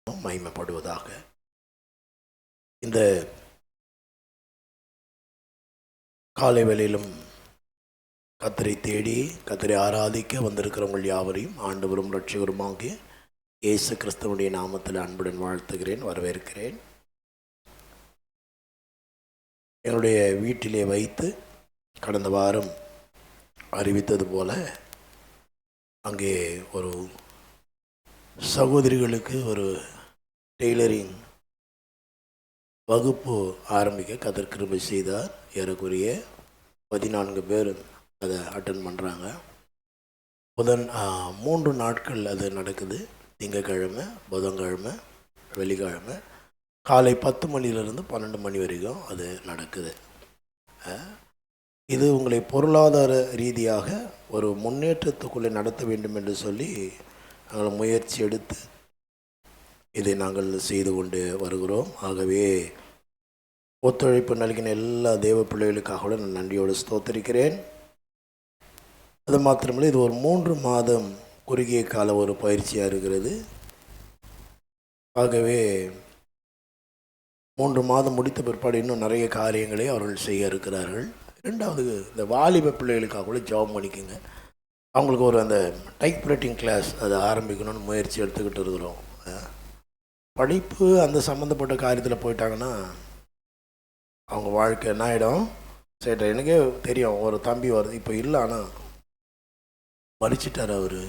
மகிமைப்படுவதாக. இந்த காலை வேளையிலும் கர்த்தரை தேடி கர்த்தரை ஆராதிக்க வந்திருக்கிறவங்கள் யாவரையும் ஆண்டவரும் இரட்சகருமாகிய இயேசு கிறிஸ்துவுடைய நாமத்தில் அன்புடன் வாழ்த்துகிறேன், வரவேற்கிறேன். என்னுடைய வீட்டிலே வைத்து கடந்த வாரம் அறிவித்தது போல அங்கே ஒரு சகோதரிகளுக்கு ஒரு டெய்லரிங் வகுப்பு ஆரம்பிக்க கர்த்தர் கிருபை செய்தார். ஏறக்குறைய 14 பேர் அதை அட்டன் பண்ணுறாங்க. 3 நாட்கள் அது நடக்குது. திங்கக்கிழமை, புதன்கிழமை, வெள்ளிக்கிழமை காலை 10 மணிலிருந்து 12 மணி வரைக்கும் அது நடக்குது. இது உங்களை பொருளாதார ரீதியாக ஒரு முன்னேற்றத்துக்குள்ளே நடத்த வேண்டும் என்று சொல்லி நாங்கள் முயற்சி எடுத்து இதை நாங்கள் செய்து கொண்டு வருகிறோம். ஆகவே ஒத்துழைப்பு நல்கின எல்லா தேவ பிள்ளைகளுக்காக நான் நன்றியோடு ஸ்தோத்திரிக்கிறேன். அது மாத்திரமில்லை, இது ஒரு 3 மாதம் குறுகிய கால ஒரு பயிற்சியாக இருக்கிறது. ஆகவே 3 மாதம் முடித்த பிற்பாடு இன்னும் நிறைய காரியங்களை அவர்கள் செய்ய இருக்கிறார்கள். 2வது, இந்த வாலிப பிள்ளைகளுக்காக கூட ஜாப் பண்ணிக்கோங்க. அவங்களுக்கு ஒரு அந்த டைப் ரைட்டிங் கிளாஸ் அதை ஆரம்பிக்கணும்னு முயற்சி எடுத்துக்கிட்டு இருக்கிறோம். படிப்பு அந்த சம்மந்தப்பட்ட காரியத்தில் போயிட்டாங்கன்னா அவங்க வாழ்க்கை என்ன ஆகிடும். சரி, எனக்கே தெரியும், ஒரு தம்பி வருது, இப்போ இல்லை, ஆனால் மறிச்சிட்டார் அவர்.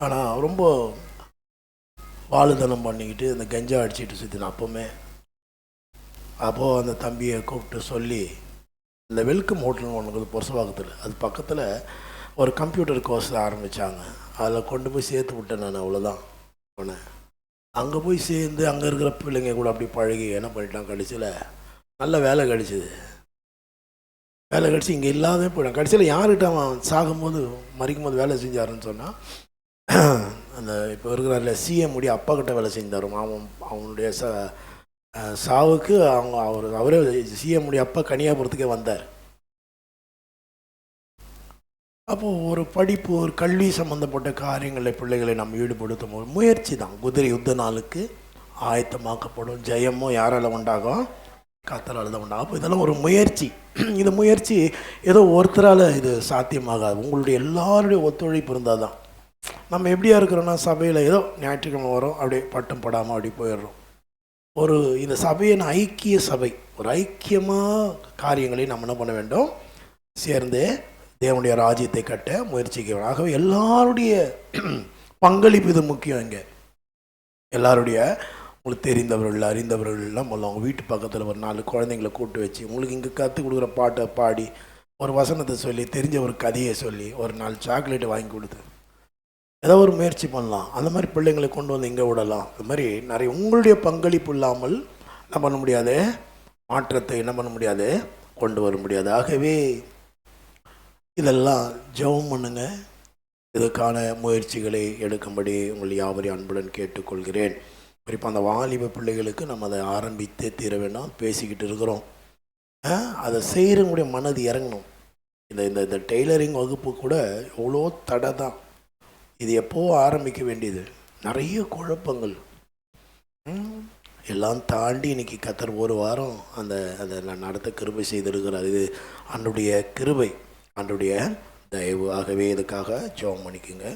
ஆனால் ரொம்ப வாழுதனம் பண்ணிக்கிட்டு இந்த கஞ்சா அடிச்சுட்டு சுற்றின அப்போது அந்த தம்பியை கூப்பிட்டு சொல்லி, இந்த வெல்கம் ஹோட்டல்னு ஒன்று பொருசவாக்கத்தில், அது பக்கத்தில் ஒரு கம்ப்யூட்டர் கோர்ஸ் ஆரம்பித்தாங்க. அதில் கொண்டு போய் சேர்த்து விட்டேன் நான். அவ்வளோதான் போனேன். அங்கே போய் சேர்ந்து அங்கே இருக்கிற பிள்ளைங்க கூட அப்படி பழகி என்ன பண்ணிட்டான், கடைசியில் நல்ல வேலை கிடச்சிது. வேலை கிடச்சி இங்கே இல்லாத போயிட்டான். கடைசியில் யார்கிட்ட அவன் சாகும்போது மறிக்கும் போது வேலை செஞ்சாருன்னு சொன்னால், அந்த இப்போ இருக்கிற சிஎம் உடைய அப்பா கிட்ட வேலை செஞ்சார். அவனுடைய சாவுக்கு அவரே சிஎம் உடைய அப்பா கன்னியாபுரத்துக்கே வந்தார். அப்போது ஒரு படிப்பு, ஒரு கல்வி சம்மந்தப்பட்ட காரியங்களில் பிள்ளைகளை நம்ம ஈடுபடுத்தும் ஒரு முயற்சி தான். குதிரை யுத்த நாளுக்கு ஆயத்தமாக்கப்படும். ஜெயமோ யாரால் உண்டாகும்? கர்த்தரால் தான் உண்டாகும். அப்போ இதெல்லாம் ஒரு முயற்சி. இந்த முயற்சி ஏதோ ஒருத்தரால் இது சாத்தியமாகாது. உங்களுடைய எல்லாருடைய ஒத்துழைப்பு இருந்தால் தான். நம்ம எப்படியா இருக்கிறோன்னா, சபையில் ஏதோ ஞாயிற்றுக்கிழமை வரும், அப்படியே பட்டம் படாமல் அப்படி போயிடுறோம். இந்த சபையின் ஐக்கிய சபை, ஒரு ஐக்கியமாக காரியங்களை நம்ம என்ன பண்ண வேண்டும், சேர்ந்து தேவனுடைய ராஜ்யத்தை கட்ட முயற்சிக்க. ஆகவே எல்லாருடைய பங்களிப்பு இது முக்கியம். இங்கே எல்லாருடைய, உங்களுக்கு தெரிந்தவர்கள் அறிந்தவர்கள்லாம் முதல்ல அவங்க வீட்டு பக்கத்தில் ஒரு 4 குழந்தைங்களை கூப்பிட்டு வச்சு, உங்களுக்கு இங்கே கற்றுக் கொடுக்குற பாட்டை பாடி, ஒரு வசனத்தை சொல்லி, தெரிஞ்ச ஒரு கதையை சொல்லி, ஒரு 4 சாக்லேட்டை வாங்கி கொடுத்து ஏதோ ஒரு முயற்சி பண்ணலாம். அந்த மாதிரி பிள்ளைங்களை கொண்டு வந்து இங்கே விடலாம். இது மாதிரி நிறைய உங்களுடைய பங்களிப்பு இல்லாமல் என்ன பண்ண முடியாது, மாற்றத்தை என்ன பண்ண முடியாது, கொண்டு வர முடியாது. ஆகவே இதெல்லாம் ஜெபம் பண்ணுங்க. இதுக்கான முயற்சிகளை எடுக்கும்படி உங்கள் யாவரையும் அன்புடன் கேட்டுக்கொள்கிறேன். குறிப்பாக அந்த வாலிப பிள்ளைகளுக்கு நம்ம அதை ஆரம்பித்தே தீர வேண்டாம். பேசிக்கிட்டு இருக்கிறோம். அதை செய்கிறவங்களுடைய மனது இறங்கணும். இந்த டெய்லரிங் வகுப்பு கூட எவ்வளோ தடை தான். இது எப்போது ஆரம்பிக்க வேண்டியது, நிறைய குழப்பங்கள் எல்லாம் தாண்டி இன்றைக்கி கர்த்தர் ஒரு வாரம் அதை நடத்த கிருபை செய்திருக்கிறார். இது அன்றைய கிருபை, அன்றைய தயவு. ஆகவே இதுக்காக ஜெபம் பண்ணிக்கோங்க.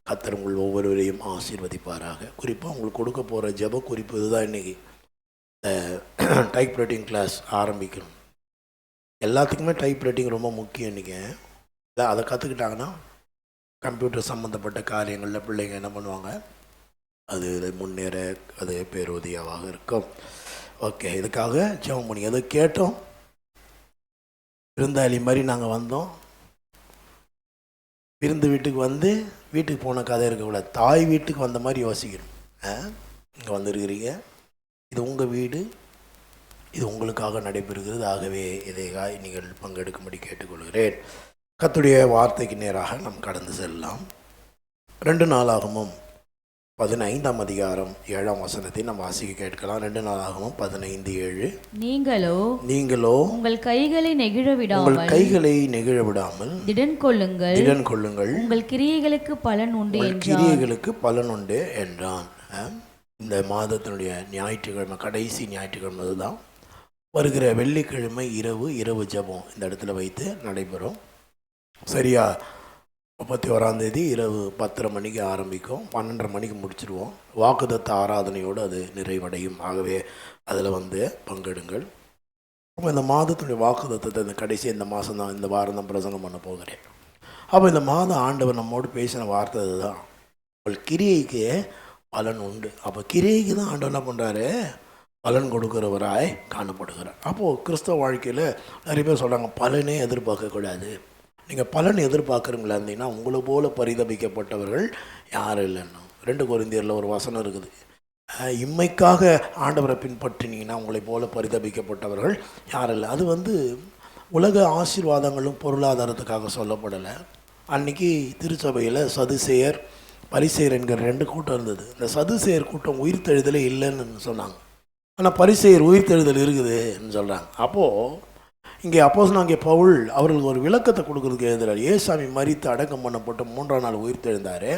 கர்த்தர் உங்கள் ஒவ்வொருவரையும் ஆசீர்வதிப்பாராக. குறிப்பாக உங்களுக்கு கொடுக்க போகிற ஜெப குறிப்பு இதுதான். இன்றைக்கி டைப் ரைட்டிங் கிளாஸ் ஆரம்பிக்கணும். எல்லாத்துக்குமே டைப் ரைட்டிங் ரொம்ப முக்கியம். இன்றைக்கி அதை கற்றுக்கிட்டாங்கன்னா கம்ப்யூட்டர் சம்மந்தப்பட்ட காரியங்களில் பிள்ளைங்க என்ன பண்ணுவாங்க, அது முன்னேற அது பேருதவியாக இருக்கும். ஓகே, இதுக்காக ஜெபம் பண்ணி அதை கேட்டோம். விருந்தாளி மாதிரி நாங்கள் வந்தோம். விருந்து வீட்டுக்கு வந்து வீட்டுக்கு போன கதை இருக்கக்கூடாது. தாய் வீட்டுக்கு வந்த மாதிரி யோசிக்கணும். இங்கே வந்துருக்கிறீங்க, இது உங்கள் வீடு, இது உங்களுக்காக நடைபெறுகிறது. ஆகவே இதை நீங்கள் பங்கெடுக்கும்படி கேட்டுக்கொள்கிறேன். கர்த்தருடைய வார்த்தைக்கு நேராக நாம் கடந்து செல்லலாம். 2 நாளாகமும் 15ஆம் அதிகாரம் 7ஆம் வசனத்தை நாம் வாசிக்க கேட்கலாம். 2 நாளாகமும் 15:7. நீங்களோ உங்கள் கைகளை நெகிழ விடாமல் திடன் கொள்ளுங்கள், உங்கள் கிரியைகளுக்கு பலன் உண்டு என்றான். இந்த மாதத்தினுடைய ஞாயிற்றுக்கிழமை, கடைசி ஞாயிற்றுக்கிழமை தான். வருகிற வெள்ளிக்கிழமை இரவு ஜெபம் இந்த இடத்துல வைத்து நடைபெறும். சரியா 31 இரவு 10:30 மணிக்கு ஆரம்பிக்கும், 12:30 மணிக்கு முடிச்சிடுவோம். வாக்குத்தத்த ஆராதனையோடு அது நிறைவடையும். ஆகவே அதில் பங்கெடுங்கள். அப்போ இந்த மாதத்துடைய வாக்குத்தத்தத்தை இந்த கடைசி இந்த மாதம் தான், இந்த வாரம் தான் பிரசங்கம் பண்ண போகிறேன். அப்போ இந்த மாதம் ஆண்டவர் நம்மோடு பேசின வார்த்தை அதுதான், உங்கள் கிரியைக்கு பலன் உண்டு. அப்போ கிரியைக்கு தான் ஆண்டவர் என்ன பண்ணுறாரு, பலன் கொடுக்குறவராய் காணப்படுகிறார். அப்போது கிறிஸ்தவ வாழ்க்கையில் நிறைய பேர் சொல்கிறாங்க, பலனே எதிர்பார்க்கக்கூடாது. நீங்கள் பலன் எதிர்பார்க்குறீங்களா இருந்தீங்கன்னா உங்களை போல பரிதபிக்கப்பட்டவர்கள் யாரும் இல்லைன்னு 2 கொரிந்தியரில் ஒரு வசனம் இருக்குது. இம்மைக்காக ஆண்டவரை பின்பற்றினீங்கன்னா உங்களை போல பரிதபிக்கப்பட்டவர்கள் யாரும் இல்லை. அது உலக ஆசீர்வாதங்களும் பொருளாதாரத்துக்காக சொல்லப்படலை. அன்றைக்கி திருச்சபையில் சதுசேயர் பரிசேயர் என்கிற 2 கூட்டம் இருந்தது. இந்த சதுசேயர் கூட்டம் உயிர்த்தெழுதலே இல்லைன்னு சொன்னாங்க, ஆனால் பரிசேயர் உயிர்த்தெழுதல் இருக்குதுன்னு சொல்கிறாங்க. அப்போது இங்கே அப்போஸ்தலனாகிய பவுல் அவர்களுக்கு ஒரு விளக்கத்தை கொடுக்குறதுக்கு எழுதுறார். ஏசாமி மரித்து அடக்கம் பண்ணப்பட்டு 3ஆம் நாள் உயிர்த்தெழுந்தார்.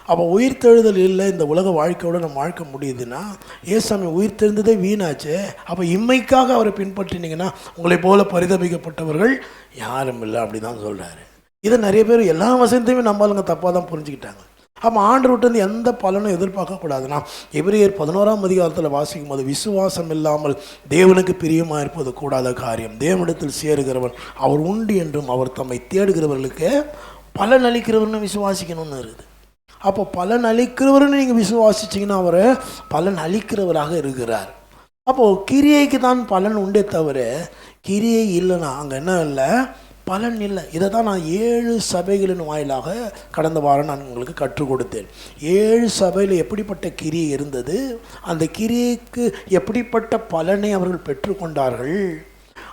அப்போ உயிர்த்தெழுதல் இல்லை, இந்த உலக வாழ்க்கையோடு நம்ம வாழ்க்கை முடியுதுன்னா ஏசாமி உயிர்த்தெழுந்ததே வீணாச்சு. அப்போ இம்மைக்காக அவரை பின்பற்றினீங்கன்னா உங்களை போல பரிதபிக்கப்பட்டவர்கள் யாரும் இல்லை அப்படி தான் சொல்கிறாரு. இதை நிறைய பேர் எல்லா வசனத்தையுமே நம்மளுங்க தப்பாக தான் புரிஞ்சுக்கிட்டாங்க. அப்போ ஆண்டவர்கிட்ட எந்த பலனும் எதிர்பார்க்கக்கூடாதுன்னா எபிரேயர் 11ஆம் அதிகாரத்தில் வாசிக்கும் போது, விசுவாசம் இல்லாமல் தேவனுக்கு பிரியமாக இருப்பது கூடாத காரியம், தேவனிடத்தில் சேருகிறவன் அவர் உண்டு என்றும் அவர் தம்மை தேடுகிறவர்களுக்கு பலன் அளிக்கிறவர்னு விசுவாசிக்கணும்னு இருக்குது. அப்போ பலன் அளிக்கிறவர்னு நீங்கள் விசுவாசிச்சிங்கன்னா அவர் பலன் அளிக்கிறவராக இருக்கிறார். அப்போது கிரியைக்கு தான் பலன் உண்டே தவிர கிரியை இல்லைன்னா அங்கே என்ன இல்லை, பலன் இல்லை. இதை தான் நான் 7 சபைகளின் வாயிலாக கடந்த வாரம் நான் உங்களுக்கு கற்றுக் கொடுத்தேன். 7 சபையில் எப்படிப்பட்ட கிரியை இருந்தது, அந்த கிரியைக்கு எப்படிப்பட்ட பலனை அவர்கள் பெற்றுக்கொண்டார்கள்,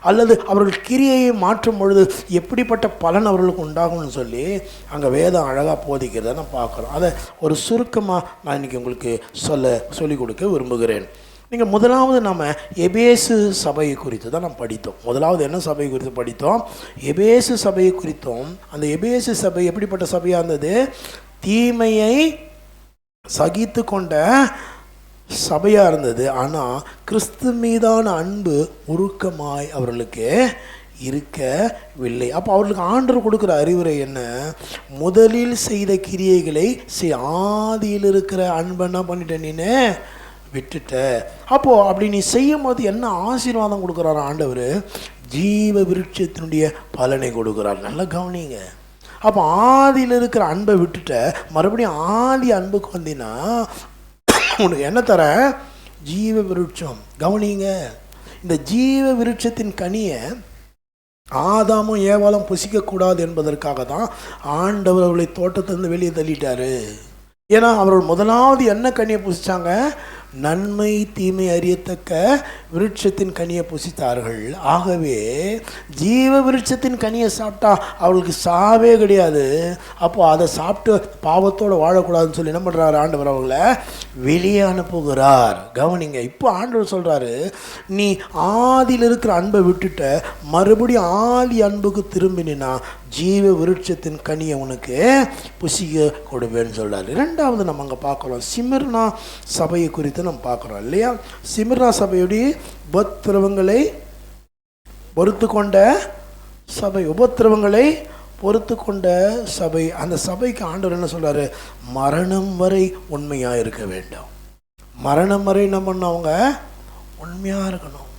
அல்லது அவர்கள் கிரியையை மாற்றும் பொழுது எப்படிப்பட்ட பலன் அவர்களுக்கு உண்டாகும்னு சொல்லி அங்கே வேதம் அழகாக போதிக்கிறத நான் பார்க்குறோம். அதை ஒரு சுருக்கமாக நான் இன்றைக்கி உங்களுக்கு சொல்லிக் கொடுக்க விரும்புகிறேன். நீங்கள் முதலாவது நம்ம எபேசு சபையை குறித்து தான் நம்ம படித்தோம். முதலாவது என்ன சபை குறித்து படித்தோம், எபேசு சபையை குறித்தோம். அந்த எபேசு சபை எப்படிப்பட்ட சபையாக இருந்தது, தீமையை சகித்து கொண்ட சபையாக இருந்தது. ஆனால் கிறிஸ்து மீதான அன்பு உருக்கமாய் அவர்களுக்கு இருக்கவில்லை. அப்போ அவர்களுக்கு ஆண்டவர் கொடுக்குற அறிவுரை என்ன, முதலில் செய்த கிரியைகளை ஆதியில் இருக்கிற அன்பை என்ன பண்ணிட்ட நீனு விட்டுட்ட. அப்போது அப்படி நீ செய்யும் போது என்ன ஆசீர்வாதம் கொடுக்குறாரு ஆண்டவர், ஜீவ விருட்சத்தினுடைய பலனை கொடுக்குறார். நல்லா கவனிங்க. அப்போ ஆதியில் இருக்கிற அன்பை விட்டுட்ட, மறுபடியும் ஆதி அன்புக்கு வந்தீங்கன்னா உனக்கு என்ன தர, ஜீவ விருட்சம். கவனிங்க, இந்த ஜீவ விருட்சத்தின் கனியை ஆதாமும் ஏவாளும் புசிக்கக்கூடாது என்பதற்காக தான் ஆண்டவர் அவர்களை தோட்டத்திலிருந்து வெளியே தள்ளிட்டாரு. ஏன்னா அவர்கள் முதலாவது என்ன கனியை புசித்தாங்க, நன்மை தீமை அறியத்தக்க விருட்சத்தின் கனியை புசித்தார்கள். ஆகவே ஜீவ விருட்சத்தின் கனியை சாப்பிட்டா அவளுக்கு சாவே கிடையாது. அப்போது அதை சாப்பிட்டு பாவத்தோடு வாழக்கூடாதுன்னு சொல்லி என்ன பண்ணுறாரு ஆண்டவர், அவங்கள வெளியே அனுப்புகிறார். கவனிங்க, இப்போ ஆண்டவர் சொல்கிறாரு, நீ ஆதியில் இருக்கிற அன்பை விட்டுட்ட, மறுபடியும் ஆதி அன்புக்கு திரும்பினா ஜீவ விருட்சத்தின் கனியை உனக்கு புசிக்க கொடுவேன்னு சொல்கிறார். 2வது நம்ம அங்கே பார்க்குறோம், சிமிர்னா சபையை குறித்து நம்ம பார்க்குறோம் இல்லையா. சிமிர்னா சபையுடைய உபத்திரவங்களை பொறுத்து கொண்ட சபை, உபத்திரவங்களை பொறுத்து கொண்ட சபை. அந்த சபைக்கு ஆண்டவர் என்ன சொல்கிறாரு, மரணம் வரை உண்மையாக இருக்க வேண்டும். மரணம் வரை என்ன பண்ணவங்க உண்மையாக இருக்கணும்.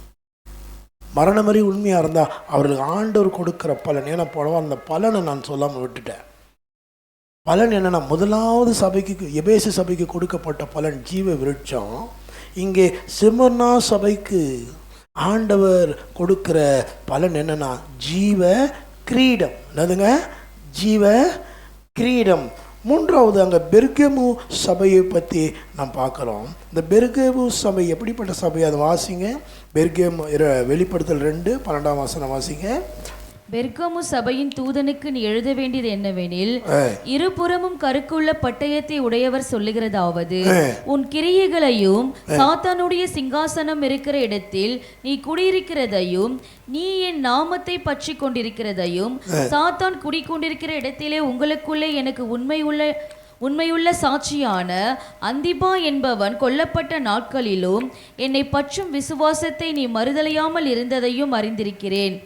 மரணம் வரை உண்மையாக இருந்தால் அவர்களுக்கு ஆண்டவர் கொடுக்குற பலன், ஏன்னா போனவா அந்த பலனை நான் சொல்லாமல் விட்டுட்டேன். பலன் என்னென்னா, முதலாவது சபைக்கு எபேசு சபைக்கு கொடுக்கப்பட்ட பலன் ஜீவ விருட்சம். இங்கே சிமிர்னா சபைக்கு ஆண்டவர் கொடுக்குற பலன் என்னென்னா ஜீவ கிரீடம். என்னதுங்க, ஜீவ கிரீடம். 3வது அங்கே பெர்கமு சபையை பற்றி நாம் பார்க்குறோம். இந்த பெர்கமு சபை எப்படிப்பட்ட சபை, அதை வாசிங்க. பெர்கமு வெளிப்படுத்தல் 2:12 வசனம் வாசிங்க. பெர்கமு சபையின் தூதனுக்கு நீ எழுத வேண்டியது என்னவெனில், இருபுறமும் கருக்குள்ள பட்டயத்தை உடையவர் சொல்லுகிறதாவது, உன் கிரியைகளையும் சாத்தானுடைய சிங்காசனம் இருக்கிற இடத்தில் நீ குடியிருக்கிறதையும், நீ என் நாமத்தை பற்றி கொண்டிருக்கிறதையும், சாத்தான் குடிக்கொண்டிருக்கிற இடத்திலே உங்களுக்குள்ளே எனக்கு உண்மையுள்ள சாட்சியான அந்திபா என்பவன் கொல்லப்பட்ட நாட்களிலும் என்னை பற்றும் விசுவாசத்தை நீ மறுதலையாமல் இருந்ததையும் அறிந்திருக்கிறேன்.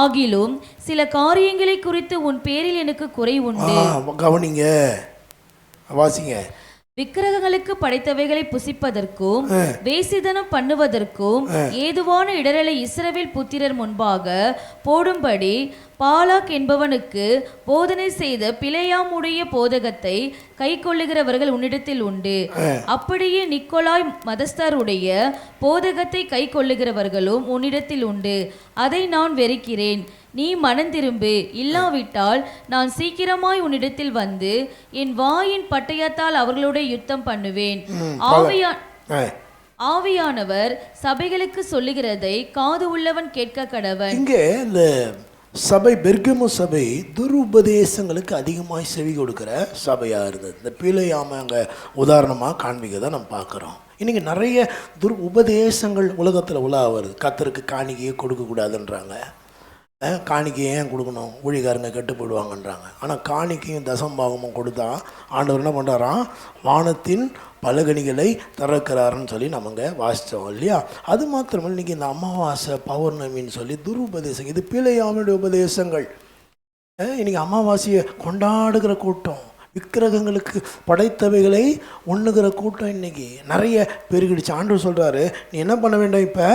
ஆகிலும் சில காரியங்களை குறித்து உன் பேரில் எனக்கு குறை உண்டு. கவனிங்க, வாசிங்க. விக்கிரகங்களுக்கு படைத்தவைகளை புசிப்பதற்கும் வேசிதனம் பண்ணுவதற்கும் ஏதுவான இடரலை இஸ்ரவேல் புத்திரர் முன்பாக போடும்படி பாலாக் என்பவனுக்கு போதனை செய்த பிலேயாமுடைய போதகத்தை கை கொள்ளுகிறவர்கள் உன்னிடத்தில் உண்டு. அப்படியே நிக்கோலாய் மதஸ்தருடைய போதகத்தை கை கொள்ளுகிறவர்களும் உன்னிடத்தில் உண்டு. அதை நான் வெறுக்கிறேன். நீ மனந்திரும்பு, இல்லாவிட்டால் நான் சீக்கிரமாய் உன்னிடத்தில் வந்து என் வாயின் பட்டயத்தால் அவர்களுடைய யுத்தம் பண்ணுவேன். ஆவியானவர் சபைகளுக்கு சொல்லுகிறதை காது உள்ளவன் கேட்க கடவன். இங்கே இந்த சபை, பெர்கமு சபை துருபதேசங்களுக்கு அதிகமாக செவி கொடுக்கிற சபையாக இருந்தது. இந்த பிலேயாமை அங்கே உதாரணமாக காண்பிக்க நம்ம பார்க்குறோம். இன்றைக்கி நிறைய உபதேசங்கள் உலகத்தில் வருது. கர்த்தருக்கு காணிக்கையே கொடுக்கக்கூடாதுன்றாங்க. காணிக்கையை ஏன் கொடுக்கணும், ஊழிகாரங்க கெட்டு போயிடுவாங்கன்றாங்க. ஆனால் காணிக்கையும் தசம்பாகமும் கொடுத்தா ஆண்டவர் என்ன பண்ணுறாராம், வானத்தின் பலகணிகளை திறக்கிறாருன்னு சொல்லி நமங்க வாசித்தோம் இல்லையா? அது மாத்திரமல்ல, இன்றைக்கி இந்த அமாவாசை பௌர்ணமின்னு சொல்லி துருபதேசம், இது பிலேயாமுடைய உபதேசங்கள். இன்றைக்கி அமாவாசையை கொண்டாடுகிற கூட்டம், விக்கிரகங்களுக்கு படைத்தவைகளை உண்ணுகிற கூட்டம் இன்றைக்கி நிறைய பெருகிடுச்சு. ஆண்டவர் சொல்கிறாரு, நீ என்ன பண்ண வேண்டும், இப்போ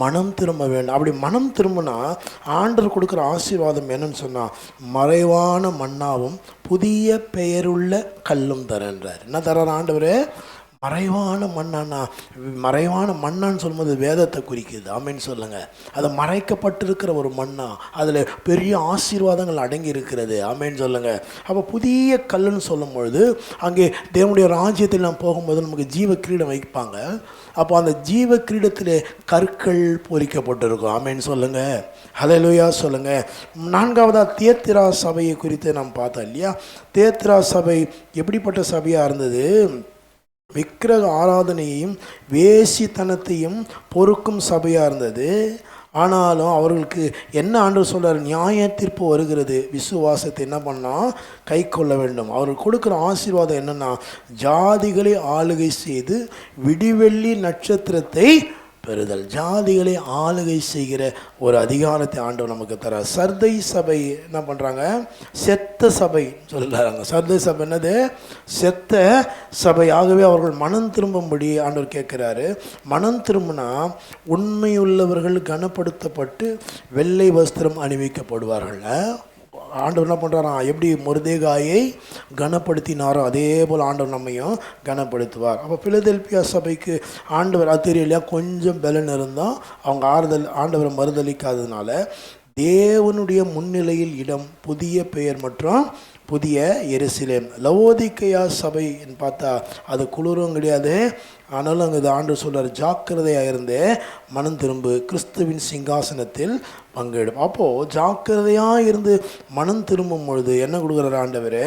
மனம் திரும்ப வேண்டும். அப்படி மனம் திரும்பினா ஆண்டவர் கொடுக்குற ஆசீர்வாதம் என்னன்னு சொன்னால், மறைவான மன்னாவும் புதிய பெயருள்ள கல்லும் தரேன்றார். என்ன தர்றார் ஆண்டவர்? மறைவான மண்ணானா, மறைவான மண்ணான்னு சொல்லும்போது வேதத்தை குறிக்குது. ஆமேன்னு சொல்லுங்கள். அது மறைக்கப்பட்டிருக்கிற ஒரு மண்ணா, அதில் பெரிய ஆசீர்வாதங்கள் அடங்கி இருக்கிறது. ஆமேன்னு சொல்லுங்கள். அப்போ புதிய கல்லுன்னு சொல்லும் பொழுது அங்கே தேவனுடைய ராஜ்யத்தில் நாம் போகும்போது நமக்கு ஜீவ கிரீடம் வைப்பாங்க. அப்போ அந்த ஜீவ கிரீடத்தில் கற்கள் பொறிக்கப்பட்டிருக்கும். ஆமேன்னு சொல்லுங்கள். ஹல்லேலூயா சொல்லுங்கள். 4வதாக தியத்திரா சபையை குறித்து நாம் பார்த்தோம் இல்லையா? தியத்திரா சபை எப்படிப்பட்ட சபையாக இருந்தது? விக்கிரக ஆராதனையையும் வேசித்தனத்தையும் பொறுக்கும் சபையாக இருந்தது. ஆனாலும் அவர்களுக்கு என்ன ஆண்டவர் சொல்கிறார், நியாய தீர்ப்பு வருகிறது, விசுவாசத்தை என்ன பண்ணால் கை கொள்ள வேண்டும். அவர்கள் கொடுக்குற ஆசீர்வாதம் என்னென்னா, ஜாதிகளை ஆளுகை செய்து விடிவெள்ளி நட்சத்திரத்தை பெறுதல். ஜாதிகளை ஆளுகை செய்கிற ஒரு அதிகாரத்தை ஆண்டவர் நமக்கு தர. சர்தை சபை என்ன பண்ணுறாங்க, செத்த சபை சொல்லுறாங்க. சர்தை சபை என்னது? செத்த சபை. ஆகவே அவர்கள் மனம் திரும்பும்படி ஆண்டவர் கேட்குறாரு. மனம் திரும்பினா உண்மையுள்ளவர்கள் கனப்படுத்தப்பட்டு வெள்ளை வஸ்திரம் அணிவிக்கப்படுவார்கள். ஆண்டவர் என்ன பண்ணுறாராம், எப்படி மொர்தெகாயை கனப்படுத்தினாரோ அதே போல் ஆண்டவர் நம்மையும் கனப்படுத்துவார். அப்போ பிலதெல்பியா சபைக்கு ஆண்டவர் அது தெரியலையா, கொஞ்சம் பலன் இருந்தால் அவங்க ஆண்டவரை மறுதளிக்காததுனால தேவனுடைய முன்னிலையில் இடம், புதிய பெயர் மற்றும் புதிய எருசலேம். லவோதிக்கேயா சபைன்னு பார்த்தா அது குளிரும் கிடையாது. ஆனாலும் அங்கே ஆண்டவர் சொல்கிறார், ஜாக்கிரதையாக இருந்தே மனம் திரும்பு, கிறிஸ்துவின் சிங்காசனத்தில் பங்கெடும். அப்போது ஜாக்கிரதையாக இருந்து மனம் திரும்பும் பொழுது என்ன கொடுக்குறார் ஆண்டவர்?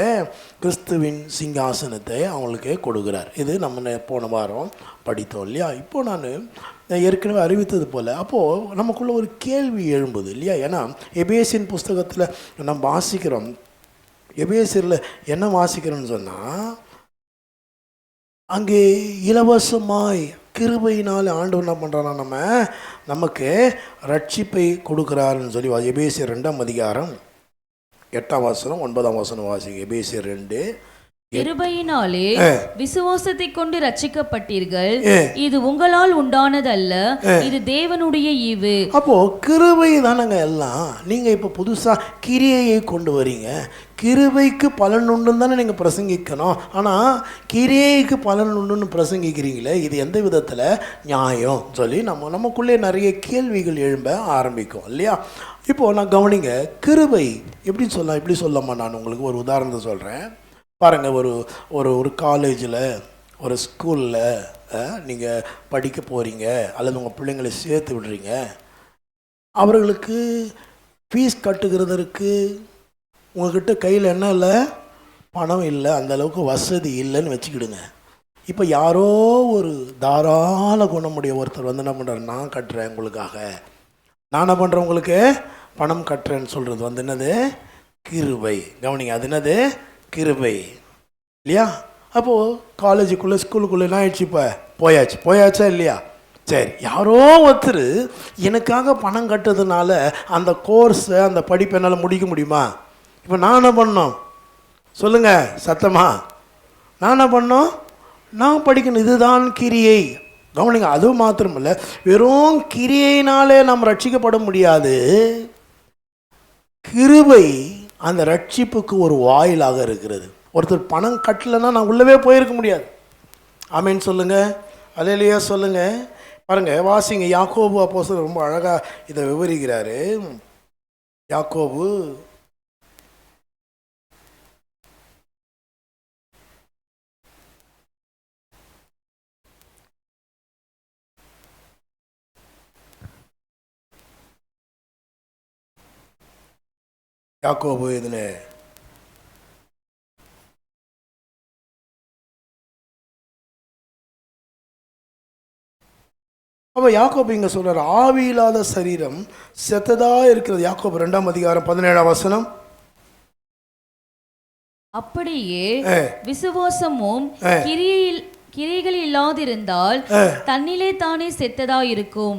கிறிஸ்துவின் சிங்காசனத்தை அவங்களுக்கு கொடுக்குறார். இது நம்ம போன வாரம் படித்தோம் இல்லையா? இப்போது நான் ஏற்கனவே அறிவித்தது போல் அப்போது நமக்குள்ள ஒரு கேள்வி எழும்புது இல்லையா? ஏன்னா எபேசியன் புஸ்தகத்தில் நம்ம வாசிக்கிறோம். எபேசியரில் என்ன வாசிக்கிறோன்னு சொன்னால், அங்கே இலவசமாய் கிருபையினால் ஆண்டவர் என்ன பண்ணுறான்னா நமக்கு ரட்சிப்பை கொடுக்குறாருன்னு சொல்லி எபேசியர் 2ஆம் அதிகாரம் 8ஆம் வசனம் 9ஆம் வசனம் வாசிங்க. எபேசியர் 2. கிருபையினாலே விசுவாசத்தை கொண்டு ரட்சிக்கப்பட்டீர்கள், இது உங்களால் உண்டானதல்ல, இது தேவனுடைய ஈவு. அப்போ கிருபை தானங்க எல்லாம். நீங்க இப்ப புதுசா கிரியையை கொண்டு வரீங்க. கிருபைக்கு பலன் உண்டுன்னு தானே நீங்கள் பிரசங்கிக்கணும். ஆனால் கிரியைக்கு பலன் உண்டுன்னு பிரசங்கிக்கிறீங்களே, இது எந்த விதத்தில் நியாயம் சொல்லி நமக்குள்ளே நிறைய கேள்விகள் எழும்ப ஆரம்பிக்கும் இல்லையா? இப்போது நான் கவனிங்க, கிருபை எப்படின்னு சொல்லலாம், இப்படி சொல்லாமா? நான் உங்களுக்கு ஒரு உதாரணத்தை சொல்கிறேன் பாருங்கள். ஒரு காலேஜில், ஒரு ஸ்கூலில் நீங்கள் படிக்க போகிறீங்க அல்லது உங்கள் பிள்ளைங்களை சேர்த்து விடுறீங்க. அவர்களுக்கு ஃபீஸ் கட்டுகிறதற்கு உங்கள்கிட்ட கையில் என்ன இல்லை, பணம் இல்லை, அந்தளவுக்கு வசதி இல்லைன்னு வச்சுக்கிடுங்க. இப்போ யாரோ ஒரு தாராள குணமுடைய ஒருத்தர் வந்து என்ன பண்ணுறாரு, நான் கட்டுறேன் உங்களுக்காக, நான் என்ன பண்ணுறேன் உங்களுக்கு பணம் கட்டுறேன்னு சொல்கிறது வந்து என்னது? கிருபை. கவனிங்க, அது என்னது? கிருபை. இல்லையா? அப்போது காலேஜுக்குள்ளே ஸ்கூலுக்குள்ளே என்ன ஆயிடுச்சு? இப்போ போயாச்சா இல்லையா? சரி, யாரோ ஒருத்தர் எனக்காக பணம் கட்டுறதுனால அந்த கோர்ஸை அந்த படிப்பை என்னால் முடிக்க முடியுமா? இப்போ நான் என்ன பண்ணோம் சொல்லுங்கள் சத்தமா? நான் என்ன பண்ணோம்? நான் படிக்கணும். இதுதான் கிரியை. கவனிங்க, அதுவும் மாத்திரமில்ல, வெறும் கிரியையினாலே நாம் ரட்சிக்கப்பட முடியாது. கிருபை அந்த ரட்சிப்புக்கு ஒரு வாயிலாக இருக்கிறது. ஒருத்தர் பணம் கட்டலைன்னா நான் உள்ளவே போயிருக்க முடியாது. ஆமேன்னு சொல்லுங்க, அல்லேலூயா சொல்லுங்க. பாருங்க, வாசிங்க, யாக்கோபு அப்போஸ்தலர் ரொம்ப அழகா இதை விவரிக்கிறாரு. யாக்கோபு இதில் அப்போ யாக்கோபு இங்கே சொல்கிறார், ஆவி இல்லாத சரீரம் செத்ததா இருக்கிறது. யாக்கோபு 2ஆம் அதிகாரம் 17ஆம் வசனம். அப்படியே விசுவாசமும் கிரியைகள் இல்லாதிருந்தால் தன்னிலே தானே செத்ததா இருக்கும்.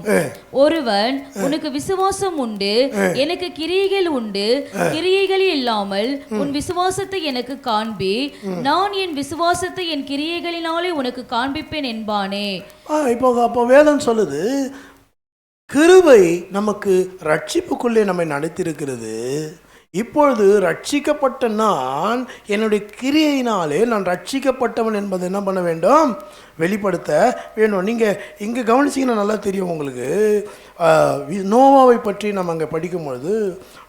ஒருவன் உனக்கு விசுவாசம் உண்டு, எனக்கு கிரியைகள் உண்டு, கிரியைகள் இல்லாமல் உன் விசுவாசத்தை எனக்கு காண்பி, நான் என் விசுவாசத்தை என் கிரியைகளினாலே உனக்கு காண்பிப்பேன் என்பானே. அப்போ வேதம் சொல்லுது, கிருபை நமக்கு ரட்சிப்புக்குள்ளே நம்மை நடத்திருக்கிறது. இப்பொழுது ரட்சிக்கப்பட்ட நான் என்னுடைய கிரியையினாலே நான் ரட்சிக்கப்பட்டவன் என்பதை என்ன பண்ண வேண்டும்? வெளிப்படுத்த வேண்டும். நீங்கள் இங்கே கவனிச்சிங்கன்னா நல்லா தெரியும் உங்களுக்கு. நோவாவை பற்றி நம்ம அங்கே படிக்கும்பொழுது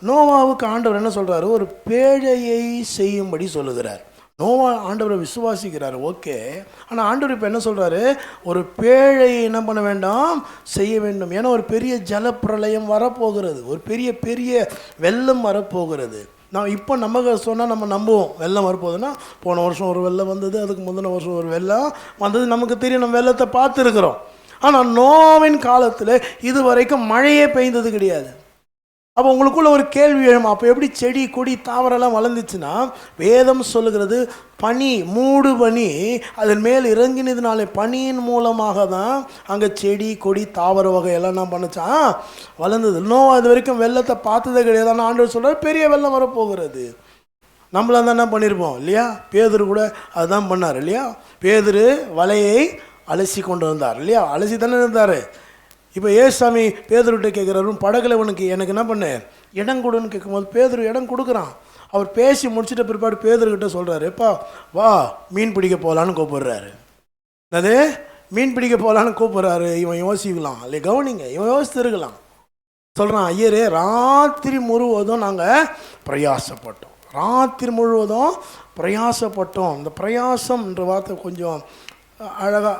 நோவாவுக்கு ஆண்டவர் என்ன சொல்கிறாரு? ஒரு பேழையை செய்யும்படி சொல்லுகிறார். நோவா ஆண்டவரை விசுவாசிக்கிறாரு, ஓகே. ஆனால் ஆண்டவர் இப்போ என்ன சொல்கிறாரு? ஒரு பேழையை என்ன பண்ண வேண்டாம்? செய்ய வேண்டும். ஏன்னா ஒரு பெரிய ஜலப்பிரளயம் வரப்போகிறது, ஒரு பெரிய வெள்ளம் வரப்போகிறது. நான் இப்போ நமக்கு சொன்னால் நம்ம நம்புவோம், வெள்ளம் வரப்போகுதுன்னா. போன வருஷம் ஒரு வெள்ளம் வந்தது, அதுக்கு முந்தின வருஷம் ஒரு வெள்ளம் வந்தது, நமக்கு தெரியும், நம்ம வெள்ளத்தை பார்த்துருக்குறோம். ஆனால் நோவின் காலத்தில் இது வரைக்கும் மழையே பெய்ந்தது கிடையாது. அப்போ உங்களுக்குள்ள ஒரு கேள்வி எழும், அப்போ எப்படி செடி கொடி தாவரெல்லாம் வளர்ந்துச்சுன்னா? வேதம் சொல்லுகிறது, பனி, மூடு பனி அதன் மேல் இறங்கினதுனாலே பனியின் மூலமாக தான் அங்கே செடி கொடி தாவர வகையெல்லாம் என்ன பண்ணுச்சான்? வளர்ந்தது. நோவா இது வரைக்கும் வெள்ளத்தை பார்த்ததே கிடையாது. ஆனால் ஆண்டவர் சொல்கிறார், பெரிய வெள்ளம் வரப்போகிறது. நம்மளாம் தான் என்ன பண்ணியிருப்போம் இல்லையா? பேதுரு கூட அதுதான் பண்ணார் இல்லையா? பேதுரு வலையை அலசி கொண்டு வந்தார் இல்லையா? அலசி தானே இருந்தார். இப்போ ஏசாமி பேதுருகிட்ட கேட்குறாரு, படகுல உனக்கு எனக்கு என்ன பண்ணு இடம் கொடுன்னு கேட்கும்போது பேதுரு இடம் கொடுக்குறான். அவர் பேசி முடிச்சுட்ட பிற்பாடு பேதுருக்கிட்ட சொல்கிறாரு, எப்பா வா மீன் பிடிக்க போகலான்னு கூப்பிடுறாரு. அது மீன் பிடிக்க போகலான்னு கூப்பிட்றாரு. இவன் யோசிக்கலாம் இல்லை, கவனிங்க, இவன் யோசித்துருக்கலாம். சொல்கிறான், ஐயரே ராத்திரி முழுவதும் நாங்கள் பிரயாசப்பட்டோம், ராத்திரி முழுவதும் பிரயாசப்பட்டோம். இந்த பிரயாசம்ன்ற வார்த்தை கொஞ்சம் அழகாக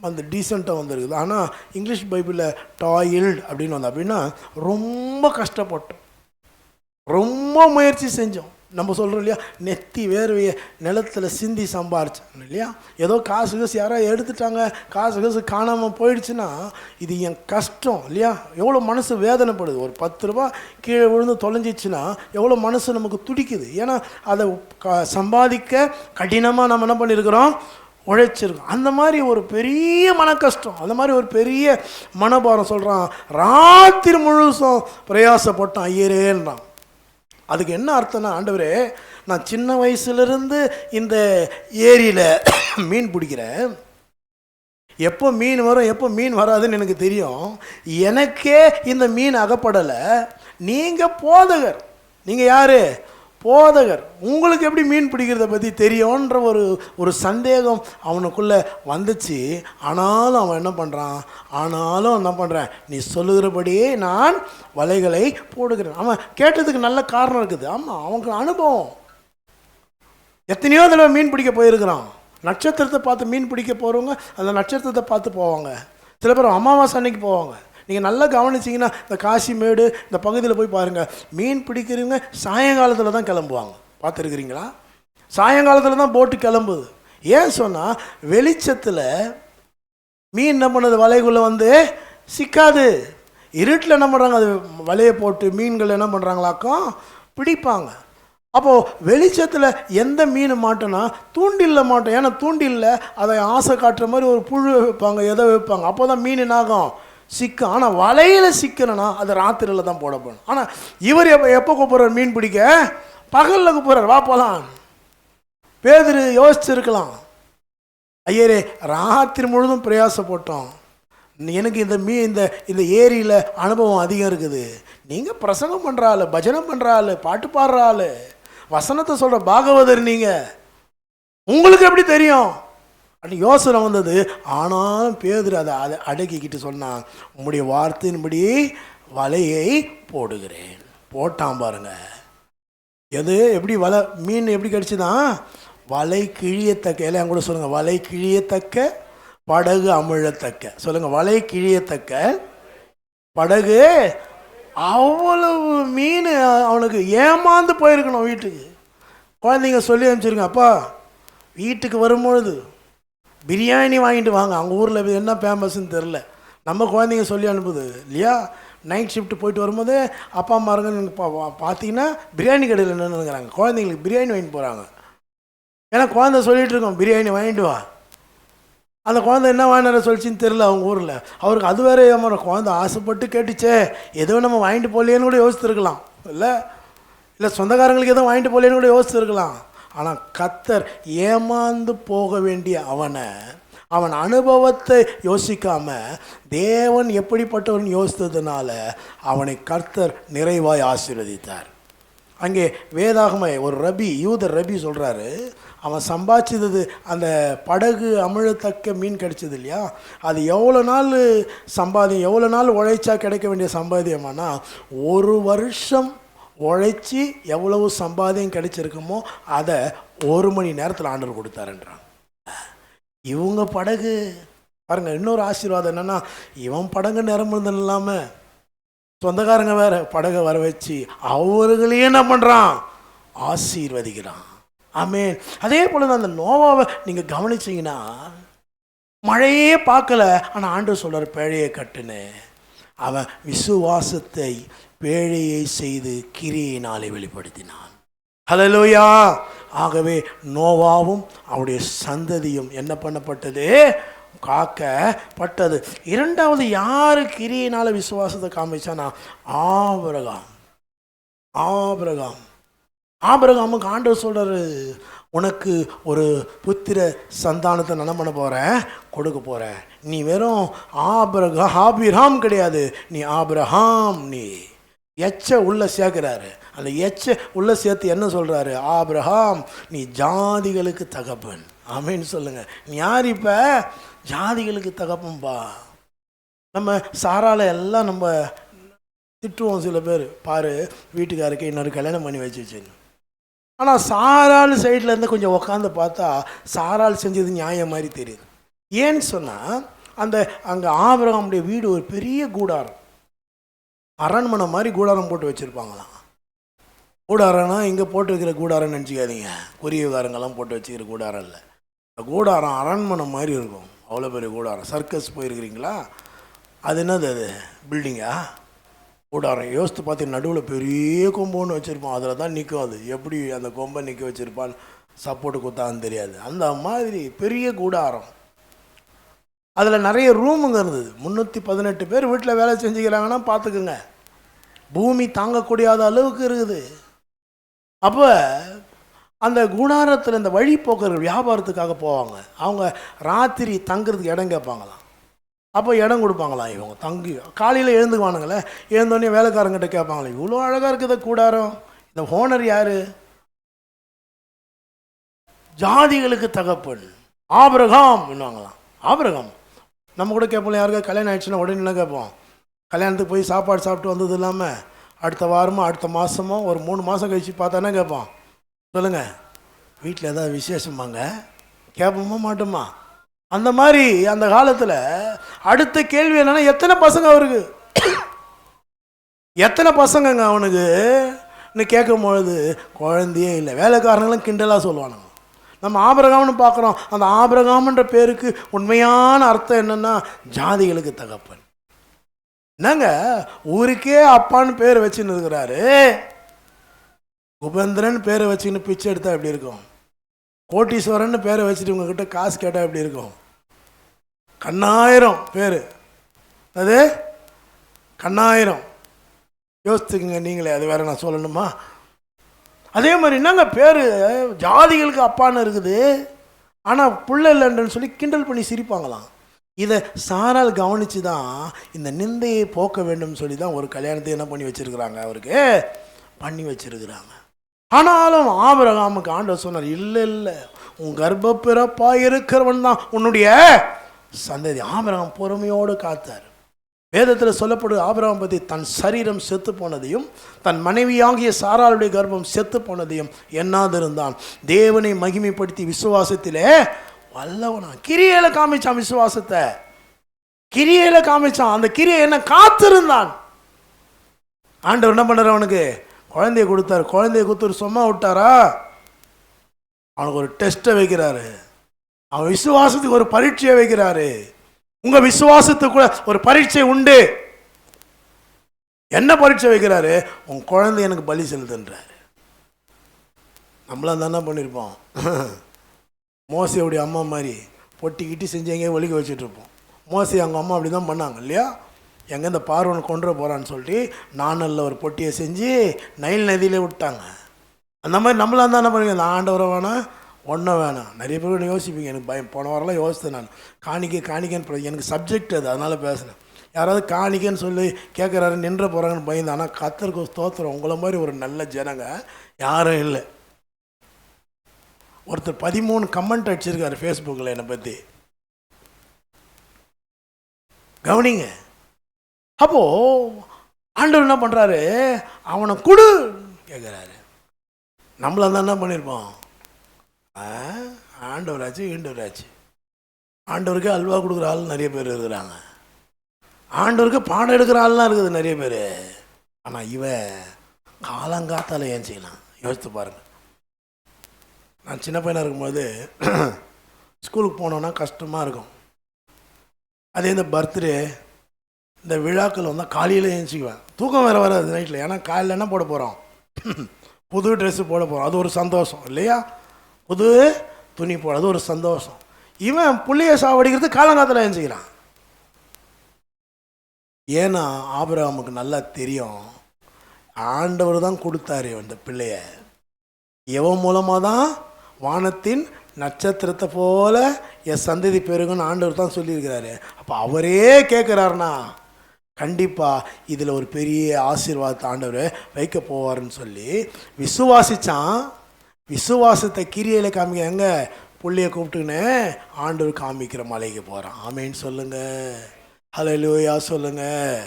அந்த டீசெண்டாக வந்துருக்குது. ஆனால் இங்கிலீஷ் பைபிளில் டாயில்டு அப்படின்னு வந்தோம். அப்படின்னா ரொம்ப கஷ்டப்பட்டோம், ரொம்ப முயற்சி செஞ்சோம். நம்ம சொல்கிறோம் இல்லையா, நெத்தி வேர்வையை நிலத்தில் சிந்தி சம்பாரிச்சோம் இல்லையா? ஏதோ காசு யாராவது எடுத்துட்டாங்க, காசு காணாமல் போயிடுச்சுன்னா இது என் கஷ்டம் இல்லையா? எவ்வளோ மனசு வேதனைப்படுது. ஒரு 10 ரூபா கீழே விழுந்து தொலைஞ்சிச்சுன்னா எவ்வளோ மனசு நமக்கு துடிக்குது. ஏன்னா அதை சம்பாதிக்க கடினமாக நம்ம என்ன பண்ணியிருக்கிறோம்? உழைச்சிருக்கோம். அந்த மாதிரி ஒரு பெரிய மன கஷ்டம், அந்த மாதிரி ஒரு பெரிய மனபாரம். சொல்கிறான், ராத்திரி முழுசும் பிரயாசப்பட்டான் ஐயரேன்றான். அதுக்கு என்ன அர்த்தம்னா, ஆண்டவரே நான் சின்ன வயசுலேருந்து இந்த ஏரியில் மீன் பிடிக்கிறேன், எப்போ மீன் வரும் எப்போ மீன் வராதுன்னு எனக்கு தெரியும். எனக்கே இந்த மீன் அகப்படலை, நீங்கள் போதகர், நீங்கள் யார்? போதகர், உங்களுக்கு எப்படி மீன் பிடிக்கிறத பற்றி தெரியும்ன்ற ஒரு சந்தேகம் அவனுக்குள்ளே வந்துச்சு. ஆனாலும் அவன் என்ன பண்ணுறான்? நீ சொல்லுகிறபடியே நான் வலைகளை போடுகிறேன். அவன் கேட்டதுக்கு நல்ல காரணம் இருக்குது. ஆமாம், அவனுக்கு அனுபவம். எத்தனையோ தடவை மீன் பிடிக்க போயிருக்கிறான். நட்சத்திரத்தை பார்த்து மீன் பிடிக்க போகிறவங்க அந்த நட்சத்திரத்தை பார்த்து போவாங்க. சில பேர் அமாவாசை அன்னைக்கு போவாங்க. நீங்கள் நல்லா கவனிச்சிங்கன்னா இந்த காசிமேடு இந்த பகுதியில் போய் பாருங்கள், மீன் பிடிக்கிறவங்க சாயங்காலத்தில் தான் கிளம்புவாங்க. பார்த்துருக்குறீங்களா? சாயங்காலத்தில் தான் போட்டு கிளம்புது. ஏன் சொன்னால் வெளிச்சத்தில் மீன் என்ன பண்ணுது? வலைக்குள்ளே வந்து சிக்காது. இருட்டில் என்ன பண்ணுறாங்க? அது வலையை போட்டு மீன்கள் என்ன பண்ணுறாங்களாக்கும் பிடிப்பாங்க. அப்போது வெளிச்சத்தில் எந்த மீன் மாட்டோன்னா தூண்டிலில் மாட்டோம். ஏன்னா தூண்டிலில் அதை ஆசை காட்டுற மாதிரி ஒரு புழு வைப்பாங்க, எதை வைப்பாங்க, அப்போ தான் மீன் என்னாகும், சிக்கும். ஆனால் வலையில் சிக்கணும்னா அது ராத்திரியில் தான் போடப்படும். ஆனால் இவர் எப்போ கூப்பிட்றார் மீன் பிடிக்க? பகலில் கூப்பிட்றார், வா போகலாம். பேதுரு யோசிச்சிருக்கலாம், ஐயரே ராத்திரி முழுதும் பிரயாசப்பட்டோம், எனக்கு இந்த ஏரியில் அனுபவம் அதிகம் இருக்குது, நீங்கள் பிரசங்கம் பண்ணுற ஆள், பஜனை பண்ணுற ஆள், பாட்டு பாடுற ஆள், வசனத்தை சொல்கிற பாகவதர், நீங்கள் உங்களுக்கு எப்படி தெரியும் அப்படி யோசனை வந்தது. ஆனாலும் பேதுரு அதை அடக்கிக்கிட்டு சொன்னான், உம்முடைய வார்த்தையின்படி வலையை போடுகிறேன். போட்டான் பாருங்க. எது எப்படி வலை, மீன் எப்படி கிடச்சிதான், வலை கிழியத்தக்க, எல்லாம் கூட சொல்லுங்கள், வலை கிழியத்தக்க படகு அமிழத்தக்க. சொல்லுங்கள், வலை கிழியத்தக்க படகு. அவ்வளவு மீன் அவனுக்கு ஏமாந்து போயிருக்கணும். வீட்டுக்கு குழந்தைங்க சொல்லி அனுப்பிச்சிருங்க, அப்பா வீட்டுக்கு வரும்பொழுது பிரியாணி வாங்கிட்டு வாங்க. அவங்க ஊரில் என்ன ஃபேமஸ்ன்னு தெரில, நம்ம குழந்தைங்க சொல்லி அனுப்புது இல்லையா. நைட் ஷிஃப்ட் போயிட்டு வரும்போது அப்பா அம்மாருங்க பார்த்தீங்கன்னா பிரியாணி கடையில் நின்றுங்கிறாங்க, குழந்தைங்களுக்கு பிரியாணி வாங்கிட்டு போகிறாங்க. ஏன்னா குழந்தை சொல்லிகிட்டு இருக்கோம், பிரியாணி வாங்கிட்டு வா. அந்த குழந்தை என்ன வாங்கினார சொல்லிச்சின்னு தெரில அவங்க ஊரில். அவருக்கு அது வேறு ஏமாற, குழந்தை ஆசைப்பட்டு கேட்டுச்சே, எதுவும் நம்ம வாங்கிட்டு போகலையேன்னு கூட யோசித்துருக்கலாம், இல்லை சொந்தக்காரங்களுக்கு எதுவும் வாங்கிட்டு போகலேன்னு கூட யோசித்துருக்கலாம். ஆனால் கர்த்தர் ஏமாந்து போக வேண்டிய அவன் அனுபவத்தை யோசிக்காம தேவன் எப்படிப்பட்டவன் யோசித்ததுனால அவனை கர்த்தர் நிறைவாய் ஆசீர்வதித்தார். அங்கே வேதாகம ஒரு யூதர் ரபி சொல்கிறாரு, அவன் சம்பாதிச்சது அந்த படகு அமிழத்தக்க மீன் கிடைச்சது இல்லையா, அது எவ்வளோ நாள் சம்பாதியம், எவ்வளோ நாள் உழைச்சா கிடைக்க வேண்டிய சம்பாதியமானா, ஒரு வருஷம் உழைச்சி எவ்வளவு சம்பாதியம் கிடைச்சிருக்குமோ அதை 1 மணி நேரத்தில் ஆண்டவர் கொடுத்தாருன்றான். இவங்க படகு பாருங்கள். இன்னொரு ஆசீர்வாதம் என்னென்னா, இவன் படகு நிரம்புறது இல்லாமல் சொந்தக்காரங்க வேற படகை வர வச்சு அவர்களையே என்ன பண்ணுறான், ஆசீர்வதிக்கிறான். ஆமென். அதே போல தான் அந்த நோவாவை நீங்கள் கவனிச்சிங்கன்னா, மழையே பார்க்கல, ஆனால் ஆண்டவர் சொல்கிறார் பேழையை கட்டுன்னு. அவன் விசுவாசத்தை பேழையை செய்து கிரியினாலே வெளிப்படுத்தினான். ஹல்லேலூயா. ஆகவே நோவாவும் அவருடைய சந்ததியும் என்ன பண்ணப்பட்டது, காக்கப்பட்டது. இரண்டாவது யாரு கிரியினால விசுவாசத்தை காமிச்சானா, ஆபிரகாமுக்கு ஆண்டவர் சொல்றாரு, உனக்கு ஒரு புத்திர சந்தானத்தை நான் பண்ண போகிறேன், கொடுக்க போகிறேன். நீ வெறும் ஆபிரகாம் கிடையாது, நீ ஆபிரகாம். நீ எச்ச உள்ள சேர்க்கிறாரு. அந்த எச்ச உள்ள சேர்த்து என்ன சொல்கிறாரு, ஆபிரகாம் நீ ஜாதிகளுக்கு தகப்பன். ஆமேன்னு சொல்லுங்கள். நீ யார் இப்போ, ஜாதிகளுக்கு தகப்பன்பா. நம்ம சாரால எல்லாம் நம்ம திட்டுவோம், சில பேர் பாரு வீட்டுக்காருக்கு இன்னொரு கல்யாணம் பண்ணி வச்சுன்னு. ஆனால் சாராள் சைட்லேருந்து கொஞ்சம் உக்காந்து பார்த்தா சாராள் செஞ்சது நியாயம் மாதிரி தெரியுது. ஏன்னு சொன்னால், அங்கே ஆபிரகாமுடைய வீடு ஒரு பெரிய கூடாரம், அரண்மனை மாதிரி கூடாரம் போட்டு வச்சுருப்பாங்களாம். கூடாரம்னா இங்கே போட்டு வைக்கிற கூடாரம்னு நினச்சிக்காதீங்க, குருவிகாரங்கெல்லாம் போட்டு வச்சுக்கிற கூடாரம் இல்லை. கூடாரம் அரண்மனை மாதிரி இருக்கும், அவ்வளோ பெரிய கூடாரம். சர்க்கஸ் போயிருக்கிறீங்களா, அது என்னது, அது பில்டிங்கா? கூடாரம் யோசித்து பார்த்து நடுவில் பெரிய கொம்புன்னு வச்சுருப்பான், அதில் தான் நிற்கும். அது எப்படி அந்த கொம்பை நிற்க வச்சுருப்பான்னு சப்போர்ட்டு கொடுத்தான்னு தெரியாது. அந்த மாதிரி பெரிய கூடாரம், அதில் நிறைய ரூமுங்க இருந்தது. 318 பேர் வீட்டில் வேலை செஞ்சுக்கிறாங்கன்னா பார்த்துக்குங்க, பூமி தாங்கக்கூடியாத அளவுக்கு இருக்குது. அப்போ அந்த கூடாரத்தில் இந்த வழிப்போக்கர்கள் வியாபாரத்துக்காக போவாங்க, அவங்க ராத்திரி தங்குறதுக்கு இடம் கேட்பாங்களாம். அப்போ இடம் கொடுப்பாங்களாம். இவங்க தங்கி காலையில் எழுந்துக்குவானுங்களே, எழுந்தோடனே வேலைக்காரங்கிட்ட கேட்பாங்களே, இவ்வளோ அழகாக இருக்குது கூடாரம், இந்த ஓனர் யார், ஜாதிகளுக்கு தகப்பன் ஆபிரகாம் என்னவாங்களாம். ஆபிரகாம் நம்ம கூட கேட்போம், யாருக்கா கல்யாணம் ஆயிடுச்சுன்னா உடனே என்ன கேட்போம், கல்யாணத்துக்கு போய் சாப்பாடு சாப்பிட்டு வந்தது இல்லாமல் அடுத்த வாரமோ அடுத்த மாதமோ ஒரு 3 மாதம் கழித்து பார்த்தானே கேட்போம். சொல்லுங்கள், வீட்டில் ஏதாவது விசேஷமாங்க கேட்போமா மாட்டோமா? அந்த மாதிரி அந்த காலத்தில் அடுத்த கேள்வி என்னன்னா, எத்தனை பசங்க அவருக்கு, எத்தனை பசங்கங்க அவனுக்கு கேட்கும் பொழுது குழந்தையே இல்லை. வேலைக்காரங்களும் கிண்டலாக சொல்லுவானுங்க. நம்ம ஆபிரகாம்னு பார்க்குறோம், அந்த ஆபிரகாம்ன்ற பேருக்கு உண்மையான அர்த்தம் என்னென்னா ஜாதிகளுக்கு தகப்பன். என்னங்க ஊருக்கே அப்பான்னு பேர் வச்சுன்னு இருக்கிறாரு, உபேந்திரன் பேரை வச்சுக்கின்னு பிச்சை எடுத்தால் எப்படி இருக்கும்? கோட்டீஸ்வரன் பேரை வச்சுட்டு உங்ககிட்ட காசு கேட்டால் எப்படி இருக்கும்? கண்ணாயிரம் பேர், அது கண்ணாயிரம். யோசிச்சுக்குங்க நீங்களே, அது வேற நான் சொல்லணுமா? அதே மாதிரி என்னங்க பேர் ஜாதிகளுக்கு அப்பான்னு இருக்குது, ஆனால் புள்ள இல்லைன்னு சொல்லி கிண்டல் பண்ணி சிரிப்பாங்களாம். இதை சாரால் கவனித்து தான் இந்த நிந்தையை போக்க வேண்டும் சொல்லி தான் ஒரு கல்யாணத்தை என்ன பண்ணி வச்சுருக்குறாங்க, அவருக்கு பண்ணி வச்சுருக்குறாங்க. ஆனாலும் ஆபிரகாமுக்கு ஆண்டவர் சொன்னார், இல்லை இல்லை, உன் கர்ப்ப பிறப்பாக இருக்கிறவன் தான் உன்னுடைய சந்ததி. ஆபிரகாம் பொறுமையோடு காத்தார். வேதத்தில் சொல்லப்படுது ஆபிரகாம் பற்றி தன் சரீரம் செத்து போனதையும் தன் மனைவியாகிய சாராளுடைய கர்ப்பம் செத்து போனதையும் எண்ணாதிருந்தான். தேவனை மகிமைப்படுத்தி விசுவாசத்திலே வல்லவனா. கிரியையில காமிச்சான், விசுவாசத்தை கிரியையில காமிச்சான். அந்த கிரியை என்ன காத்திருந்தான். ஆண்டவர் என்ன பண்ணுறார், அவனுக்கு குழந்தைய கொடுத்தாரு. குழந்தைய கொடுத்து சும்மா விட்டாரா? அவனுக்கு ஒரு டெஸ்ட்டை வைக்கிறாரு. அவன் விசுவாசத்துக்கு ஒரு பரீட்சையை வைக்கிறாரு. உங்க விசுவாசத்துக்கு கூட ஒரு பரீட்சை உண்டு. என்ன பரீட்சை வைக்கிறாரு? உன் குழந்தை எனக்கு பலி செலுத்துன்றாரு. நம்மளாம் தானே பண்ணியிருப்போம். மோசையுடைய அம்மா மாதிரி பொட்டிக்கிட்டு செஞ்சு எங்கேயும் ஒழிக்க வச்சுட்டு இருப்போம். மோசை அவங்க அம்மா அப்படி தான் பண்ணாங்க இல்லையா? எங்கே இந்த பார்வனை கொண்டு போகிறான்னு சொல்லிட்டு நாணலில் ஒரு பொட்டியை செஞ்சு நைல் நதியிலே விட்டாங்க. அந்த மாதிரி நம்மளாம் தானே பண்ணுவீங்க. அந்த ஆண்டவரை வேணாம், ஒன்றும் வேணாம். நிறைய பேர் யோசிப்பீங்க. எனக்கு பயம். போன வாரம்லாம் யோசித்தேன் நான். காணிக்கைன்னு எனக்கு சப்ஜெக்ட் அது, அதனால் பேசினேன். யாராவது காணிக்கைன்னு சொல்லி கேட்குறாரு நின்ற போகிறாங்கன்னு பயந்து. ஆனால் கர்த்தருக்கு ஸ்தோத்திரம், உங்களை மாதிரி ஒரு நல்ல ஜனங்க யாரும் இல்லை. ஒருத்தர் 13 கமெண்ட் அடிச்சிருக்காரு ஃபேஸ்புக்கில் என்னை பற்றி. கவனிங்க. அப்போது ஆண்டவர் என்ன பண்ணுறாரு, அவனை கொடு கேட்குறாரு. நம்மள தான் என்ன பண்ணியிருப்போம், ஆண்டவராச்சு. ஆண்டவருக்கு அல்வா கொடுக்குற ஆள் நிறைய பேர் இருக்கிறாங்க. ஆண்டவருக்கு பாடம் எடுக்கிற ஆள்லாம் இருக்குது நிறைய பேர். ஆனால் இவன் காலங்காத்தால் ஏன் செய்யலாம் யோசித்து பாருங்கள். நான் சின்ன பையனாக இருக்கும்போது ஸ்கூலுக்கு போனோன்னா கஷ்டமாக இருக்கும். அதே இந்த பர்த்டே இந்த விழாக்கள் வந்தால் காலையில் ஏஞ்சிக்குவேன். தூக்கம் வேறு வராது நைட்டில். ஏன்னா காலையில் என்ன போட போகிறோம், புது ட்ரெஸ்ஸு போட போகிறோம். அது ஒரு சந்தோஷம் இல்லையா? புது துணி போட, அது ஒரு சந்தோஷம். இவன் புள்ளைய சாவடிக்கிறது காலங்காத்தில் ஏஞ்சிக்கிறான். ஏன்னா ஆபிரகாமுக்கு நல்லா தெரியும், ஆண்டவர் தான் கொடுத்தாரு அந்த பிள்ளைய. எவன் மூலமாக தான்? வானத்தின் நட்சத்திரத்தை போல என் சந்ததி பெருகுன்னு ஆண்டவர் தான் சொல்லியிருக்கிறாரு. அப்போ அவரே கேட்குறாருனா கண்டிப்பாக இதில் ஒரு பெரிய ஆசீர்வாதத்தை ஆண்டவர் வைக்க போவார்னு சொல்லி விசுவாசித்தான். விசுவாசத்தை கிரியையில் காமிக்க எங்கே புள்ளைய கூப்பிட்டுன்னு ஆண்டவர் காமிக்கிற மலைக்கு போகிறான். ஆமேன்னு சொல்லுங்கள், ஹல்லேலூயா சொல்லுங்கள்.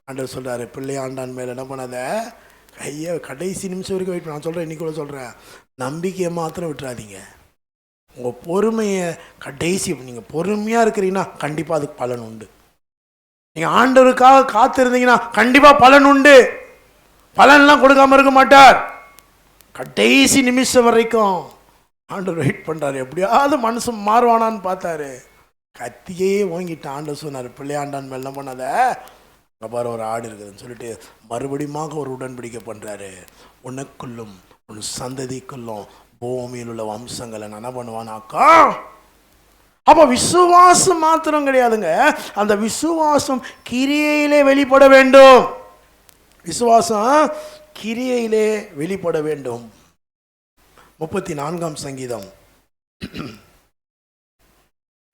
ஆண்டவர் சொல்கிறாரு, பிள்ளை ஆண்டான் மேலே என்ன பண்ணாத, கையை கடைசி நிமிஷம் வரைக்கும் வெயிட் பண்ண. நான் சொல்கிறேன், இன்றைக்கி கூட சொல்கிறேன், நம்பிக்கையை மாத்திரம் விட்டுறாதீங்க. உங்கள் பொறுமையை கடைசி, நீங்கள் பொறுமையாக இருக்கிறீங்கன்னா கண்டிப்பாக அதுக்கு பலன் உண்டு. நீங்கள் ஆண்டவருக்காக காத்திருந்தீங்கன்னா கண்டிப்பாக பலன் உண்டு. பலன்லாம் கொடுக்காமல் இருக்க மாட்டார். கடைசி நிமிஷம் வரைக்கும் ஆண்டவர் வெயிட் பண்ணுறாரு. எப்படியாவது மனுஷன் மாறுவானான்னு பார்த்தாரு. கத்தியே வாங்கிட்டான். ஆண்டவர் சொன்னார், பிள்ளையாண்டான் மேல் என்ன பண்ணாத, பாரு ஒரு ஆடு இருக்குதுன்னு சொல்லிட்டு மறுபடியும் ஒரு உடன்படிக்கை பண்ணுறாரு. உனக்குள்ளும் உன் சந்ததிக்குள்ளும் பூமியில் உள்ள வம்சங்களை நான் என்ன பண்ணுவானாக்கா. அப்போ விசுவாசம் மாத்திரம் கிடையாதுங்க, அந்த விசுவாசம் கிரியையிலே வெளிப்பட வேண்டும். விசுவாசம் கிரியையிலே வெளிப்பட வேண்டும். 34ஆம் சங்கீதம்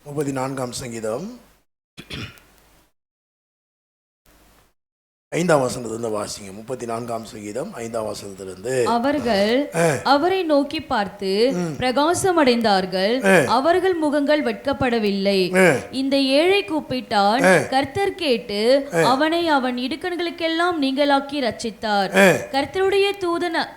34ஆம் சங்கீதம் 5ஆம் வசனத்திலிருந்து வாசிங்க. 34ஆம் சங்கீதம் 5ஆம் வசனத்திலிருந்து. அவர்கள் அவரை நோக்கி பார்த்து பிரகாசம் அடைந்தார்கள், அவர்கள் முகங்கள் வெட்கப்படவில்லை. இந்த ஏழை கூப்பிட்டான், கர்த்தர் கேட்டு அவனை அவன் இடுக்கண்களுக்கெல்லாம் நீங்களாக்கி ரட்சித்தார். கர்த்தருடைய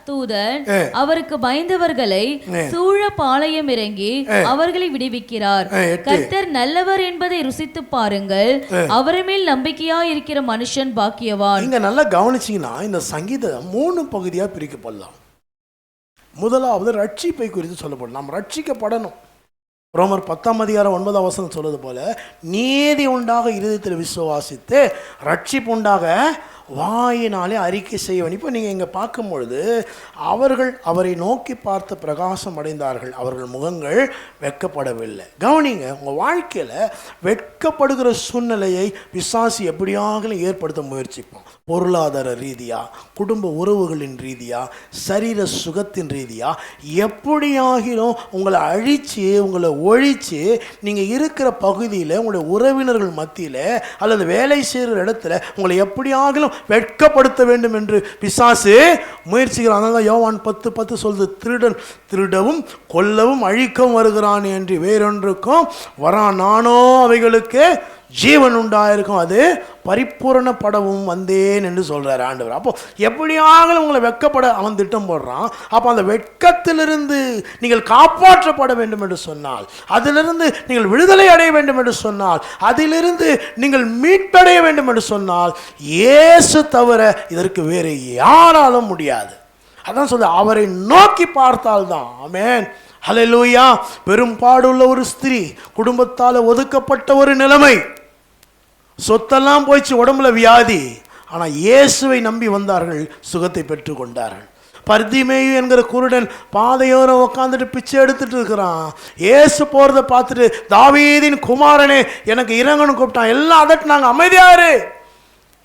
தூதன் அவருக்கு பயந்தவர்களை சூழ பாளையம் இறங்கி அவர்களை விடுவிக்கிறார். கர்த்தர் நல்லவர் என்பதை ருசித்து பாருங்கள், அவர் மேல் நம்பிக்கையா இருக்கிற மனுஷன் பாக்கியவான். இங்க நல்லா கவனிச்சீங்கன்னா இந்த சங்கீதம் 3 பகுதியா பிரிக்கப்படலாம். முதலாவது ரட்சிப்பை குறித்து சொல்லப்படும். நாம் ரட்சிக்கப்படணும். ரோமர் 10ஆம் அதிகாரம் 9ஆம் வசனம் சொல்வது போல, நீதி உண்டாக இருதயத்தில் விசுவாசித்து ரட்சிப்பு உண்டாக வாயினாலே அறிக்கை செய்வன். இப்போ நீங்கள் இங்கே பார்க்கும் பொழுது அவர்கள் அவரை நோக்கி பார்த்து பிரகாசம் அடைந்தார்கள், அவர்கள் முகங்கள் வெட்கப்படவில்லை. கவனிங்க, உங்கள் வாழ்க்கையில் வெட்கப்படுகிற சூழ்நிலையை பிசாசு எப்படியாகலும் ஏற்படுத்த முயற்சிப்போம். பொருளாதார ரீதியாக, குடும்ப உறவுகளின் ரீதியாக, சரீர சுகத்தின் ரீதியாக, எப்படியாகிலும் உங்களை அழித்து உங்களை ஒழித்து நீங்கள் இருக்கிற பகுதியில் உங்களுடைய உறவினர்கள் மத்தியில் அல்லது வேலை செய்கிற இடத்துல உங்களை எப்படியாகிலும் வெட்கப்படுத்த வேண்டும் என்று பிசாசு முயற்சிக்கிறான். அதனால யோவான் 10:10 சொல்லுது, திருடன் திருடவும் கொல்லவும் அழிக்கவும் வருகிறான் என்று வேறொன்றுக்கும் வரான், நானோ அவைகளுக்கு ஜீவன் உண்டாயிருக்கும், அது பரிபூரணப்படவும் வந்தேன் என்று சொல்கிறார் ஆண்டவர். அப்போ எப்படியாக உங்களை வெட்கப்பட அவன் திட்டம் போடுறான். அப்போ அந்த வெட்கத்திலிருந்து நீங்கள் காப்பாற்றப்பட வேண்டும் என்று சொன்னால், அதிலிருந்து நீங்கள் விடுதலை அடைய வேண்டும் என்று சொன்னால், அதிலிருந்து நீங்கள் மீட்படைய வேண்டும் என்று சொன்னால், இயேசு தவிர இதற்கு வேறு யாராலும் முடியாது. அதான் சொல்ல, அவரை நோக்கி பார்த்தால்தான். ஆமென், ஹல்லேலூயா. பெரும்பாடுள்ள ஒரு ஸ்திரீ, குடும்பத்தால் ஒதுக்கப்பட்ட ஒரு நிலைமை, சொத்தெல்லாம் போயிடுச்சு, உடம்புல வியாதி, ஆனால் இயேசுவை நம்பி வந்தார்கள், சுகத்தை பெற்று கொண்டார்கள். பர்திமேயு என்கிற குருடன் பாதையோரம் உட்காந்துட்டு பிச்சை எடுத்துட்டு இருக்கிறான். இயேசு போகிறத பார்த்துட்டு, தாவீதின் குமாரனே எனக்கு இறங்கன்னு கூப்பிட்டான். எல்லாம் அதட்டுனாங்க, அமைதியாரு,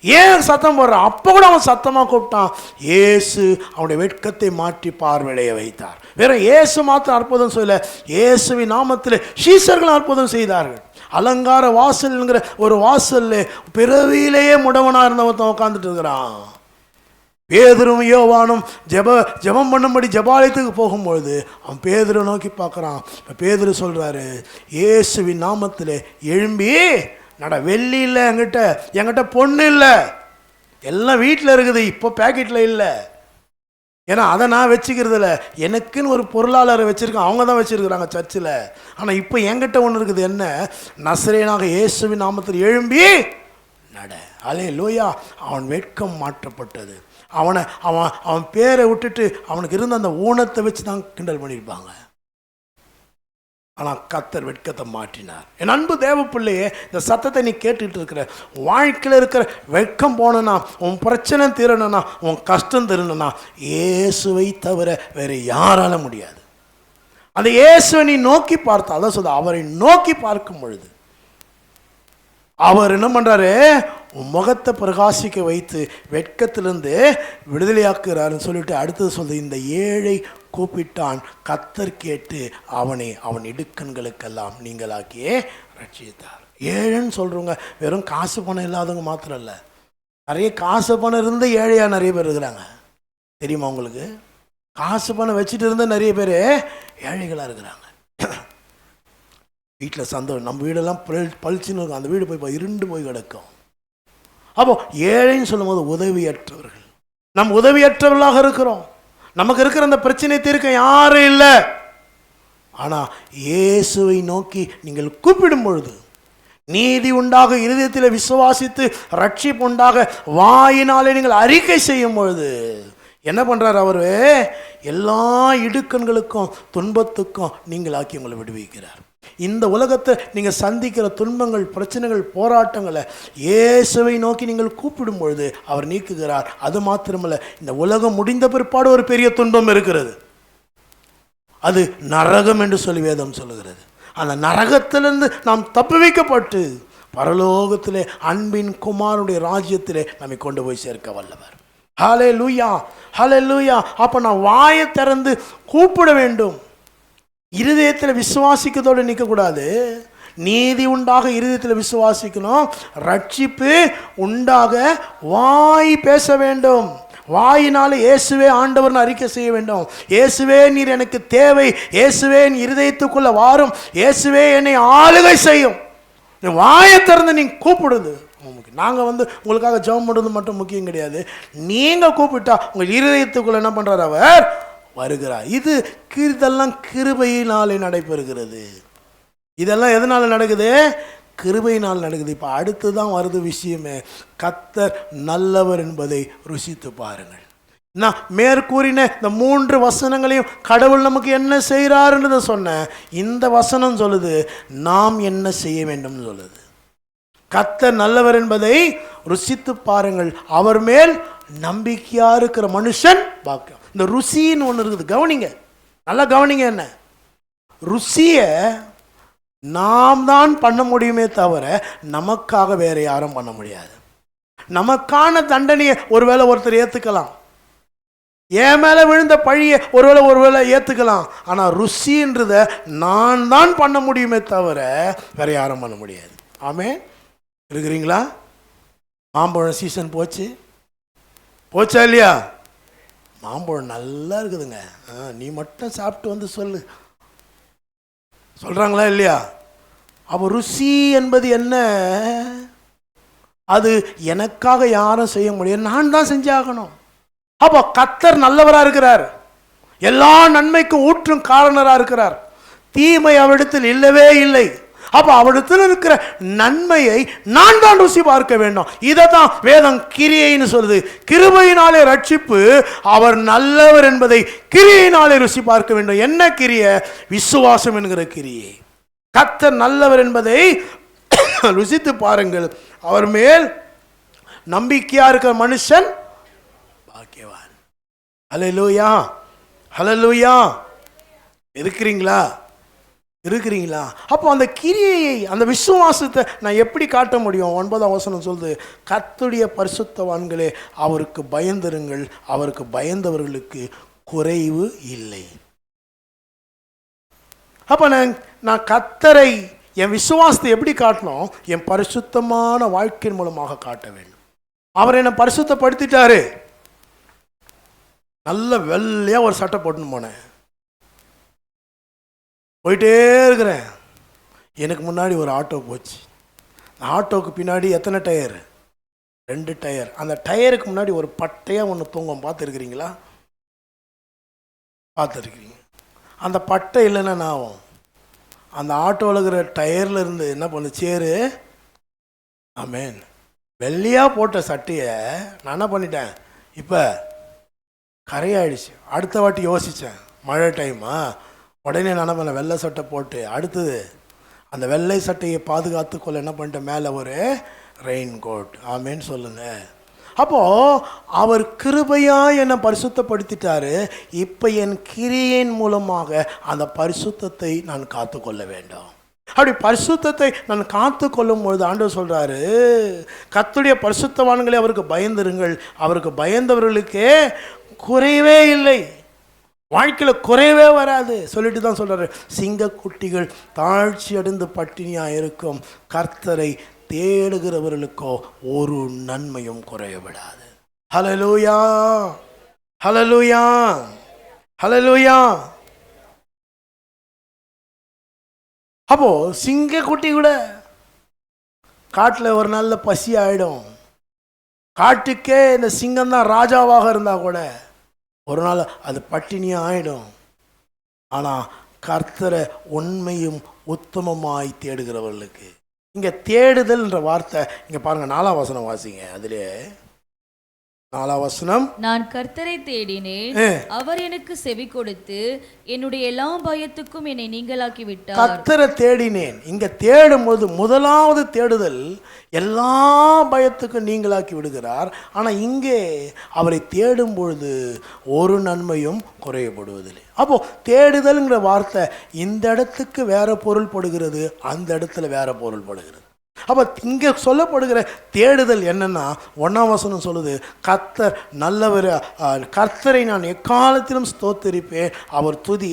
ஏன் சத்தம் போடுறான்? அப்போ கூட அவன் சத்தமாக கூப்பிட்டான். இயேசு அவனுடைய வெட்கத்தை மாற்றி பார்வைய வைத்தார். வேற இயேசு மாத்திரம் அற்புதம் செய்யல, இயேசுவின் நாமத்தில் சீஷர்கள் அற்புதம் செய்தார்கள். அலங்கார வாசல் என்கிற ஒரு வாசல்ல பிறவியிலேயே முடவனாக இருந்தவன் உட்காந்துட்டு இருக்கிறான். பேதுரும் யோவானும் ஜெபம் பண்ணும்படி ஜெபாலயத்துக்கு போகும்பொழுது அவன் பேதுரு நோக்கி பார்க்குறான். பேதுரு சொல்கிறாரு, இயேசுவின் நாமத்தில் எழும்பி நட. வெள்ளி இல்லை என்கிட்ட பொண்ணு இல்லை, எல்லாம் வீட்டில் இருக்குது, இப்போ பேக்கெட்டில் இல்லை. ஏன்னா அதை நான் வச்சுக்கிறது இல்லை, எனக்குன்னு ஒரு பொருளாளரை வச்சுருக்கேன், அவங்க தான் வச்சுருக்குறாங்க சர்ச்சில். ஆனால் இப்போ என்கிட்ட ஒன்று இருக்குது, என்ன? நசரேயனாக இயேசுவின் நாமத்தில் எழும்பி நட. அல்லேலூயா. அவன் வெட்கம் மாற்றப்பட்டது. அவன் பேரை விட்டுட்டு அவனுக்கு இருந்த அந்த ஊனத்தை வச்சு தான் கிண்டல் பண்ணியிருப்பாங்க. ஆனால் கர்த்தர் வெட்கத்தை மாற்றினார். என் அன்பு தேவ பிள்ளையே, இந்த சத்தத்தை நீ கேட்டுட்டு இருக்கிற, வாழ்க்கையில் இருக்கிற வெட்கம் போனா, உன் பிரச்சனை தீரணும்னா, உன் கஷ்டம் தீரணும்னா, இயேசுவை தவிர வேறு யாரால முடியாது. அந்த இயேசுவை நீ நோக்கி பார்த்தா, அதான் சொல்ல, அவரை நோக்கி பார்க்கும் பொழுது அவர் என்ன பண்றாரு? உன் முகத்தை பிரகாசிக்க வைத்து வெட்கத்திலிருந்து விடுதலையாக்குறாருன்னு சொல்லிட்டு அடுத்தது சொல்லுது, இந்த ஏழை கூப்பிட்டான், கர்த்தர் கேட்டு அவன் இடுக்கண்களுக்கெல்லாம் நீங்களாக்கியே ரட்சித்தார். ஏழைன்னு சொல்கிறவங்க வெறும் காசு பணம் இல்லாதவங்க மாத்திரம் இல்லை, நிறைய காசு பணம் இருந்து ஏழையாக நிறைய பேர் இருக்கிறாங்க. தெரியுமா உங்களுக்கு? காசு பணம் வச்சுட்டு இருந்த நிறைய பேர் ஏழைகளாக இருக்கிறாங்க. வீட்டில் சந்தோஷம், நம்ம வீடெல்லாம் பளிச்சுன்னு இருக்கும், அந்த வீடு போய் இருண்டு போய் கிடக்கும். அப்போ ஏழைன்னு சொல்லும் போது உதவியற்றவர்கள், நம்ம உதவியற்றவர்களாக இருக்கிறோம். நமக்கு இருக்கிற அந்த பிரச்சனை தீர்க்க யாரும் இல்லை. ஆனால் இயேசுவை நோக்கி நீங்கள் கூப்பிடும் பொழுது, நீதி உண்டாக இருதயத்தில் விசுவாசித்து ரட்சிப்பு உண்டாக வாயினாலே நீங்கள் அறிக்கை செய்யும் பொழுது என்ன பண்ணுறார்? அவர் எல்லா இடுக்கண்களுக்கும் துன்பத்துக்கும் நீங்களாக்கி உங்களை விடுவிக்கிறார். இந்த உலகத்தை நீங்கள் சந்திக்கிற துன்பங்கள், பிரச்சனைகள், போராட்டங்களை இயேசுவை நோக்கி நீங்கள் கூப்பிடும் பொழுது அவர் நீக்குகிறார். அது மாத்திரமல்ல, இந்த உலகம் முடிந்த பிற்பாடு ஒரு பெரிய துன்பம் இருக்கிறது, அது நரகம் என்று சொல்லி வேதம் சொல்லுகிறது. அந்த நரகத்திலிருந்து நாம் தப்புவிக்கப்பட்டு பரலோகத்திலே அன்பின் குமாரனுடைய ராஜ்யத்திலே நம்மை கொண்டு போய் சேர்க்க வல்லவர். ஹல்லேலூயா, ஹல்லேலூயா. அப்போ நான் வாயை திறந்து கூப்பிட வேண்டும். இருதயத்தில் விசுவாசிக்கிறதோடு நிற்கக்கூடாது. நீதி உண்டாக இருதயத்தில் விசுவாசிக்கணும், ரட்சிப்பு உண்டாக வாய் பேச வேண்டும். வாயினால இயேசுவே ஆண்டவர்னு அறிக்கை செய்ய வேண்டும். இயேசுவே நீர் எனக்கு தேவை, இயேசுவே என் இருதயத்துக்குள்ள வாரும், இயேசுவே என்னை ஆளுகை செய்யும். வாயை திறந்து நீங்கள் கூப்பிடுது. நாங்கள் உங்களுக்காக ஜெபம் பண்ணுறது மட்டும் முக்கியம் கிடையாது. நீங்கள் கூப்பிட்டா உங்கள் இருதயத்துக்குள்ள என்ன பண்ணுறார்? அவர் வருகிறார். இதெல்லாம் கிருபையினாலே நடைபெறுகிறது. இதெல்லாம் எதனால் நடக்குது? கிருபையினால் நடக்குது. இப்போ அடுத்து தான் வருது விஷயமே, கர்த்தர் நல்லவர் என்பதை ருசித்து பாருங்கள். நான் மேற்கூறின இந்த 3 வசனங்களையும் கடவுள் நமக்கு என்ன செய்கிறாருன்றதை சொன்னேன். இந்த வசனம் சொல்லுது நாம் என்ன செய்ய வேண்டும்னு சொல்லுது. கர்த்தர் நல்லவர் என்பதை ருசித்து பாருங்கள், அவர் மேல் நம்பிக்கையா இருக்கிற மனுஷன் பாக்கியம். இந்த ருசின்னு ஒன்று இருக்குது, கவனிங்க, நல்லா கவனிங்க. என்ன ருசிய நாம் தான் பண்ண முடியுமே தவிர நமக்காக வேற யாரும் பண்ண முடியாது. நமக்கான தண்டனையை ஒருவேளை ஒருத்தர் ஏற்றுக்கலாம், என் மேலே விழுந்த பழியை ஒருவேளை ஏற்றுக்கலாம். ஆனால் ருசின்றத நான் தான் பண்ண முடியுமே தவிர வேற யாரும் பண்ண முடியாது. ஆமே, இருக்கிறீங்களா? மாம்பழம் சீசன் போச்சா இல்லையா? மாம்பழம் நல்லா இருக்குதுங்க, நீ மட்டும் சாப்பிட்டு வந்து சொல்லு, சொல்கிறாங்களா இல்லையா? அப்போ ருசி என்பது என்ன? அது எனக்காக யாரும் செய்ய முடியாது, நான் தான் செஞ்சாகணும். அப்போ கர்த்தர் நல்லவராக இருக்கிறார், எல்லா நன்மைக்கும் ஊற்றும் காரணராக இருக்கிறார், தீமை அவரிடத்தில் இல்லவே இல்லை. அப்போ அவரிடத்தில் இருக்கிற நன்மையை நான் தான் ருசி பார்க்க வேண்டும். இதை தான் வேதம் கிரியைன்னு சொல்லுது. கிருபையினாலே ரட்சிப்பு, அவர் நல்லவர் என்பதை கிரியையினாலே ருசி பார்க்க வேண்டும். என்ன கிரியை? விசுவாசம் என்கிற கிரியை. கர்த்தர் நல்லவர் என்பதை ருசித்து பாருங்கள், அவர் மேல் நம்பிக்கையா இருக்கிற மனுஷன் பாக்கியவான். ஹல்லேலூயா, ஹல்லேலூயா. இருக்கிறீங்களா? அப்போ அந்த கிரியையை, அந்த விசுவாசத்தை நான் எப்படி காட்ட முடியும்? 9ஆம் வசனம் சொல்லுது, கர்த்தருடைய பரிசுத்தவான்களே அவருக்கு பயந்திருங்கள், அவருக்கு பயந்தவர்களுக்கு குறைவு இல்லை. அப்போ நான் கர்த்தரை, என் விசுவாசத்தை எப்படி காட்டணும்? என் பரிசுத்தமான வாழ்க்கையின் மூலமாக காட்ட வேண்டும். அவர் என்னை பரிசுத்தப்படுத்திட்டாரு. நல்ல வெள்ளையா ஒரு சட்டை போட்டுன்னு போனேன், போயிட்டே இருக்கிறேன். எனக்கு முன்னாடி ஒரு ஆட்டோ போச்சு. ஆட்டோவுக்கு பின்னாடி எத்தனை டயர்? 2 டயர். அந்த டயருக்கு முன்னாடி ஒரு பட்டையாக ஒன்று தூங்கும், பார்த்துருக்கிறீங்களா? பார்த்துருக்கிறீங்க. அந்த பட்டை இல்லைன்னா என்ன ஆகும்? அந்த ஆட்டோவில் இருக்கிற டயரில் இருந்து என்ன பண்ணு, சேரு. ஆமேன். வெள்ளையாக போட்ட சட்டையை நான் என்ன பண்ணிட்டேன், இப்போ கரையாயிடுச்சு. அடுத்த வாட்டி யோசித்தேன், மழை டைமா, உடனே நான் என்ன பண்ண, வெள்ளை சட்டை போட்டு, அடுத்தது அந்த வெள்ளை சட்டையை பாதுகாத்து கொள்ள என்ன பண்ணிட்டேன், மேலே ஒரு ரெயின் கோட். ஆமேன்னு சொல்லுங்க. அப்போது அவர் கிருபையாக என்னை பரிசுத்தப்படுத்திட்டாரு. இப்போ என் கிரியையின் மூலமாக அந்த பரிசுத்தத்தை நான் காத்து கொள்ள வேண்டும். அப்படி பரிசுத்தத்தை நான் காத்து கொள்ளும் பொழுது ஆண்டவர் சொல்கிறாரு, கர்த்தருடைய பரிசுத்தவான்களே அவருக்கு பயந்திருங்கள், அவருக்கு பயந்தவர்களுக்கே குறைவே இல்லை, வாழ்க்கையில் குறைவே வராது சொல்லிட்டு தான் சொல்கிறாரு, சிங்கக்குட்டிகள் தாழ்ச்சி அடைந்து பட்டினியாக இருக்கும், கர்த்தரை தேடுகிறவர்களுக்கோ ஒரு நன்மையும் குறையவிடாது. ஹல்லேலூயா, ஹல்லேலூயா, ஹல்லேலூயா. அப்போ சிங்கக்குட்டி கூட காட்டில் ஒரு நல்ல பசி ஆயிடும். காட்டுக்கே இந்த சிங்கம் தான் ராஜாவாக இருந்தால் கூட ஒரு நாள் அது பட்டினியாக ஆயிடும். ஆனால் கர்த்தரை உண்மையும் உத்தமமாய் தேடுகிறவர்களுக்கு, இங்கே தேடுதல்ன்ற வார்த்தை இங்கே பாருங்கள், 4ஆம் வசனம் வாசிங்க. அதிலே 4ஆம் வசனம், நான் கர்த்தரை தேடினேன், அவர் எனக்கு செவி கொடுத்து என்னுடைய எல்லா பயத்துக்கும் என்னை நீங்களாக்கி விட்டார். கர்த்தரை தேடினேன். இங்கே தேடும்போது முதலாவது தேடுதல் எல்லா பயத்துக்கும் நீங்களாக்கி விடுகிறார். ஆனால் இங்கே அவரை தேடும் பொழுது ஒரு நன்மையும் குறையப்படுவதில்லை. அப்போ தேடுதல்ங்கிற வார்த்தை இந்த இடத்துக்கு வேற பொருள் படுகிறது, அந்த இடத்துல வேற பொருள் படுகிறது. அப்போ இங்கே சொல்லப்படுகிற தேடுதல் என்னன்னா, 1ஆம் வசனம் சொல்லுது, கர்த்தர் நல்லவர், கர்த்தரை நான் எக்காலத்திலும் ஸ்தோத்திரிப்பேன், அவர் துதி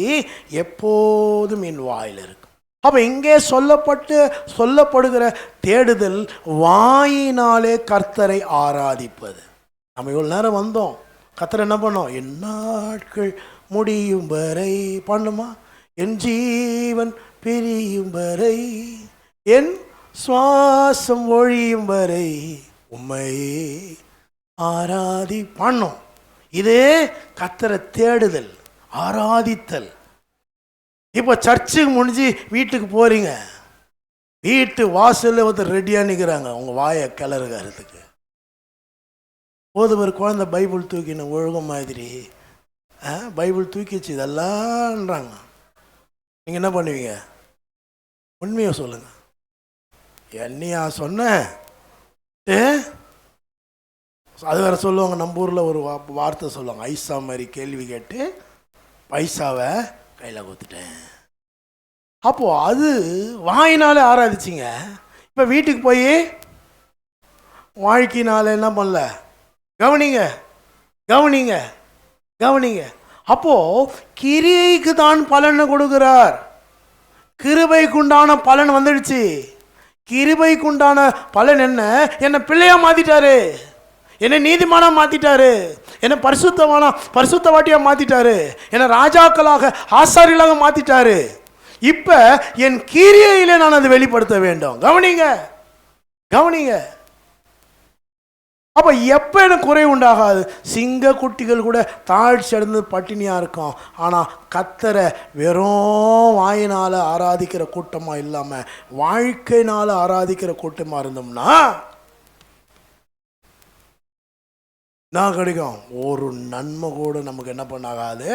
எப்போதும் என் வாயில் இருக்கு. அப்போ இங்கே சொல்லப்படுகிற தேடுதல் வாயினாலே கர்த்தரை ஆராதிப்பது. நம்ம இவ்வளோ நேரம் வந்தோம், கர்த்தரை என்ன பண்ணோம், என் நாட்கள் முடியும் வரை பண்ணுமா, என் ஜீவன் பிரியும் வரை, என் சுவாசம் ஒழியும் வரை உம்மை ஆராதி பண்ணோம். இது கர்த்தரை தேடுதல், ஆராதித்தல். இப்போ சர்ச்சுக்கு முடிஞ்சு வீட்டுக்கு போறீங்க, வீட்டு வாசலில் ஒருத்தர் ரெடியாக நிற்கிறாங்க உங்கள் வாயை கிளறுகிறதுக்கு. போதும் ஒரு குழந்தை பைபிள் தூக்கின ஒழுங்கு மாதிரி பைபிள் தூக்கிச்சு இதெல்லாம்ன்றாங்க. நீங்கள் என்ன பண்ணுவீங்க? உண்மையை சொல்லுங்கள். என்னையா சொன்ன? அது வேற சொல்லுவாங்க, நம்ம ஊரில் ஒரு வார்த்தை சொல்லுவாங்க, ஐசா மாதிரி கேள்வி கேட்டு பைசாவை கையில் கொடுத்துட்டேன். அப்போ அது வாயினாலே ஆராதிச்சிங்க. இப்போ வீட்டுக்கு போய் வாழ்க்கையினால என்ன பண்ணல? கவனிங்க கவனிங்க கவனிங்க. அப்போ கிரியைக்கு தான் பலனை கொடுக்கிறார். கிருபைக்குண்டான பலன் வந்துடுச்சு. கிருபைக்குண்டான பலன் என்ன? என்னை பிள்ளையா மாத்திட்டாரு, என்னை நீதிமானா மாத்திட்டாரு, என்னை பரிசுத்தவாட்டியா மாத்திட்டாரு, என்னை ராஜாக்களாக ஆசாரியர்களாக மாத்திட்டாரு. இப்ப என் கிரியையிலே நான் அதை வெளிப்படுத்த வேண்டும். கவனிங்க கவனிங்க. அப்ப எப்ப எனக்கு குறை உண்டாகாது? சிங்க குட்டிகள் கூட தாழ்ச்சி அடைந்து பட்டினியா இருக்கும். ஆனா கர்த்தரை வெறும் வாயினால ஆராதிக்கிற கூட்டமா இல்லாம வாழ்க்கையினால ஆராதிக்கிற கூட்டமா இருந்தோம்னா நான் கிடைக்கும் ஒரு நன்மை கூட நமக்கு என்ன பண்ணாகாது?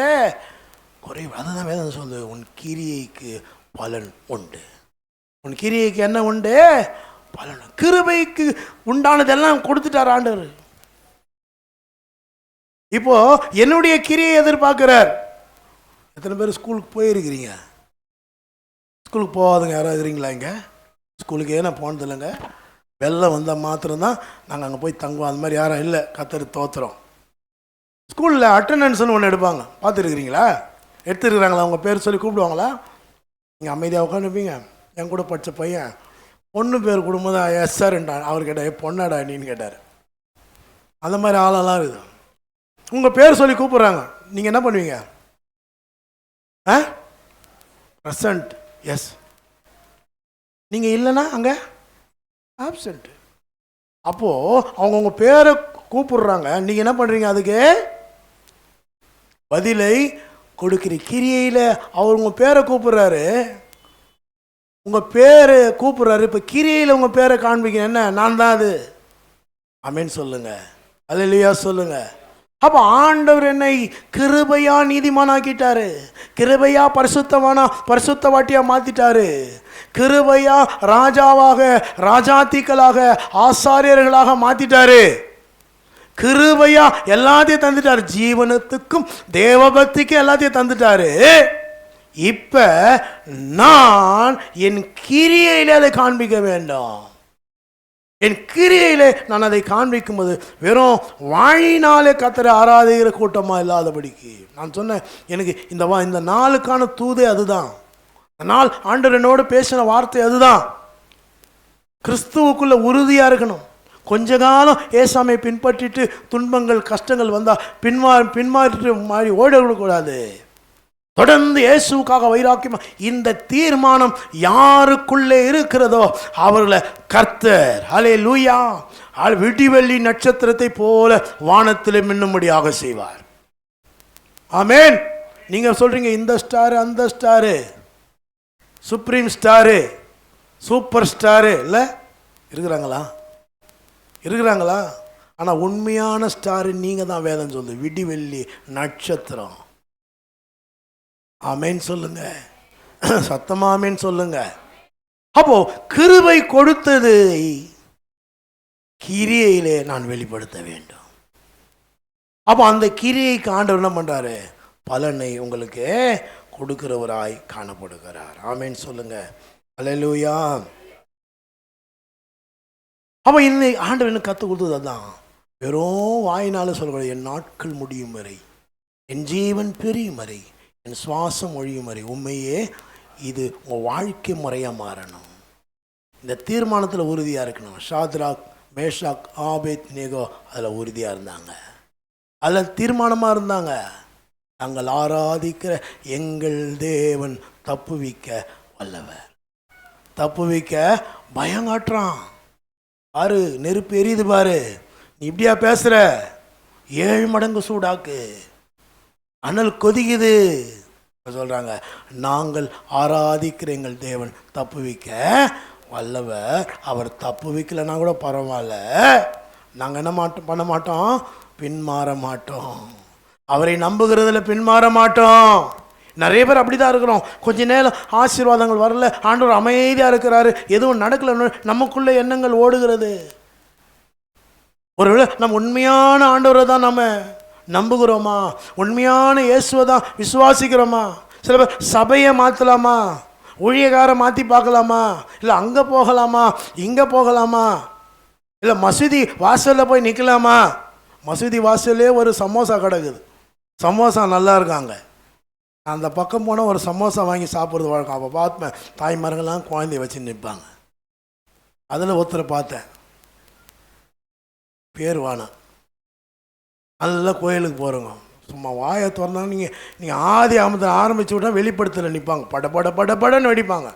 குறைவு. அதுதான் வேதம் சொல்லுது, உன் கிரியைக்கு பலன் உண்டு. உன் கிரியைக்கு என்ன உண்டு? பலன். கிருபைக்கு உண்டானதெல்லாம் கொடுத்துட்டார் ஆண்டவர். இப்போ என்னுடைய கிரியை எதிர்பார்க்கிறார். எத்தனை பேர் ஸ்கூலுக்கு போயிருக்கிறீங்க? ஸ்கூலுக்கு போகாதுங்க யாராவது இருக்கிறீங்களா? இங்கே ஸ்கூலுக்கு ஏன்னா போனது இல்லைங்க. வெள்ளம் வந்தால் மாத்திரம்தான் நாங்கள் அங்கே போய் தங்குவோம். அந்த மாதிரி யாரும் இல்லை. கத்தர் தோத்துறோம். ஸ்கூலில் அட்டண்டன்ஸ்னு ஒன்று எடுப்பாங்க, பார்த்துருக்குறீங்களா? எடுத்துருக்குறாங்களா? அவங்க பேர் சொல்லி கூப்பிடுவாங்களா? நீங்கள் அமைதியாக உட்காந்துருப்பீங்க. என் கூட படித்த பையன் பொண்ணு பேர் கொடுக்கும்போது எஸ் சார்ன்றான். அவர் கேட்டார், பொண்ணாடா நீன்னு கேட்டார். அந்த மாதிரி ஆளெல்லாம் இருக்குது. உங்கள் பேர் சொல்லி கூப்பிட்றாங்க, நீங்கள் என்ன பண்ணுவீங்க? Present, yes. நீங்கள் இல்லைன்னா அங்கே ஆப்சண்ட். அப்போது அவங்க உங்கள் பேரை கூப்பிடுறாங்க, நீங்கள் என்ன பண்ணுறீங்க? அதுக்கு பதிலை கொடுக்குற. கிரியையில் அவர் உங்கள் பேரை கூப்பிட்றாரு, உங்கள் பேரை கூப்பிட்றாரு. இப்போ கிரியையில் உங்கள் பேரை காண்பிக்க என்ன? நான் தான் அது. ஆமென் சொல்லுங்க, அல்லேலூயா சொல்லுங்க. அப்போ ஆண்டவர் என்னை கிருபையா நீதிமானாக்கிட்டாரு, கிருபையா பரிசுத்தவாட்டியா மாத்திட்டாரு, கிருபையா ராஜாவாக ராஜாத்திகளாக ஆசாரியர்களாக மாத்திட்டாரு, கிருபையா எல்லாத்தையும் தந்துட்டாரு. ஜீவனத்துக்கும் தேவபக்திக்கும் எல்லாத்தையும் தந்துட்டாரு. இப்ப நான் என் கிரியையிலே அதை காண்பிக்க வேண்டும். என் கிரியையிலே நான் அதை காண்பிக்கும் போது வெறும் வாழினாலே கர்த்தரை ஆராதிக்கிற கூட்டமா இல்லாதபடிக்கு நான் சொன்னேன், எனக்கு இந்த நாளுக்கான தூதே அதுதான். இந்த நாள் ஆண்டவர் என்னோடு பேசின வார்த்தை அதுதான். கிறிஸ்துவுக்குள்ள உறுதியா இருக்கணும். கொஞ்ச காலம் ஏசாமை பின்பற்றிட்டு துன்பங்கள் கஷ்டங்கள் வந்தா பின்மாற்றி மாறி ஓடக்கூடாது. தொடர்ந்து இயேசுக்காக வைராக்கியமா இந்த தீர்மானம் யாருக்குள்ளே இருக்கிறதோ அவர்களை கர்த்தர் ஹல்லேலூயா விடிவெள்ளி நட்சத்திரத்தை போல வானத்தில் மின்னும்படியாக செய்வார். ஆமென். நீங்க சொல்றீங்க இந்த ஸ்டாரு அந்த star supreme star super star இல்லை இருக்கிறாங்களா? ஆனால் உண்மையான ஸ்டாரு நீங்க தான். வேதம் சொல்லுது விடிவெள்ளி நட்சத்திரம். ஆமென் சொல்லுங்க, சத்தமா ஆமென் சொல்லுங்க. அப்போ கிருபை கொடுத்தது கிரியையிலே நான் வெளிப்படுத்த வேண்டும். அப்போ அந்த கிரியைக்கு ஆண்டவர் என்ன பண்றாரு? பலனை உங்களுக்கு கொடுக்கிறவராய் காணப்படுகிறார். ஆமென் சொல்லுங்க, அல்லேலூயா. அப்போ இந்த ஆண்டவர் என்ன கற்றுக் கொடுத்தது அதான். வெறும் வாயினால சொல்லக்கூடாது. என் நாட்கள் முடியும் வரை, என் ஜீவன் பிரியும் வரை, என் சுவாசம் ஒழியும் வரை உண்மையே இது உங்கள் வாழ்க்கை முறையாக மாறணும். இந்த தீர்மானத்தில் உறுதியாக இருக்கணும். ஷாத்ராக் மேஷாக் ஆபேத் நேகோ அதில் உறுதியாக இருந்தாங்க, அதில் தீர்மானமாக இருந்தாங்க. நாங்கள் ஆராதிக்கிற எங்கள் தேவன் தப்புவிக்க வல்லவர். தப்புவிக்க பயங்காட்டுறான். பாரு, நெருப்பு எரியுது பாரு, நீ இப்படியா பேசுகிற? 7 மடங்கு சூடாக்கு, அனல் கொதிக்குது சொல்றாங்க. நாங்கள் ஆராதிக்கிற எங்கள் தேவன் தப்புவிக்க வல்லவர். அவர் தப்புவிக்கலைன்னா கூட பரவாயில்ல, நாங்கள் என்ன பண்ண மாட்டோம்? பின்மாற மாட்டோம். அவரை நம்புகிறதுல பின்மாற மாட்டோம். நிறைய பேர் அப்படி தான் இருக்கிறோம். கொஞ்ச நேரம் ஆசீர்வாதங்கள் வரல, ஆண்டவர் அமைதியாக இருக்கிறாரு, எதுவும் நடக்கலன்னு நமக்குள்ள எண்ணங்கள் ஓடுகிறது. ஒருவேளை நம்ம உண்மையான ஆண்டவரை தான் நம்ம நம்புகிறோமா? உண்மையான இயேசுவை தான் விசுவாசிக்கிறோமா? சில பேர் சபையை மாற்றலாமா, ஊழியக்காரை மாற்றி பார்க்கலாமா, இல்லை அங்கே போகலாமா, இங்கே போகலாமா, இல்லை மசூதி வாசலில் போய் நிற்கலாமா? மசூதி வாசல்லே ஒரு சமோசா கிடக்குது, சமோசா நல்லா இருக்காங்க, அந்த பக்கம் போனால் ஒரு சமோசா வாங்கி சாப்பிட்றது வழக்கம். அப்போ பார்ப்பேன் தாய்மார்கள்லாம் குழந்தைய வச்சு நிற்பாங்க. அதில் ஒருத்தரை பார்த்தேன், பேர் வானம், நல்ல கோயிலுக்கு போகிறோங்க, சும்மா வாயை திறந்தாங்க. நீங்கள் ஆதி ஆமத்தில் ஆரம்பித்து விட்டால் வெளிப்படுத்தல நிற்பாங்க, படன்னு வெடிப்பாங்க.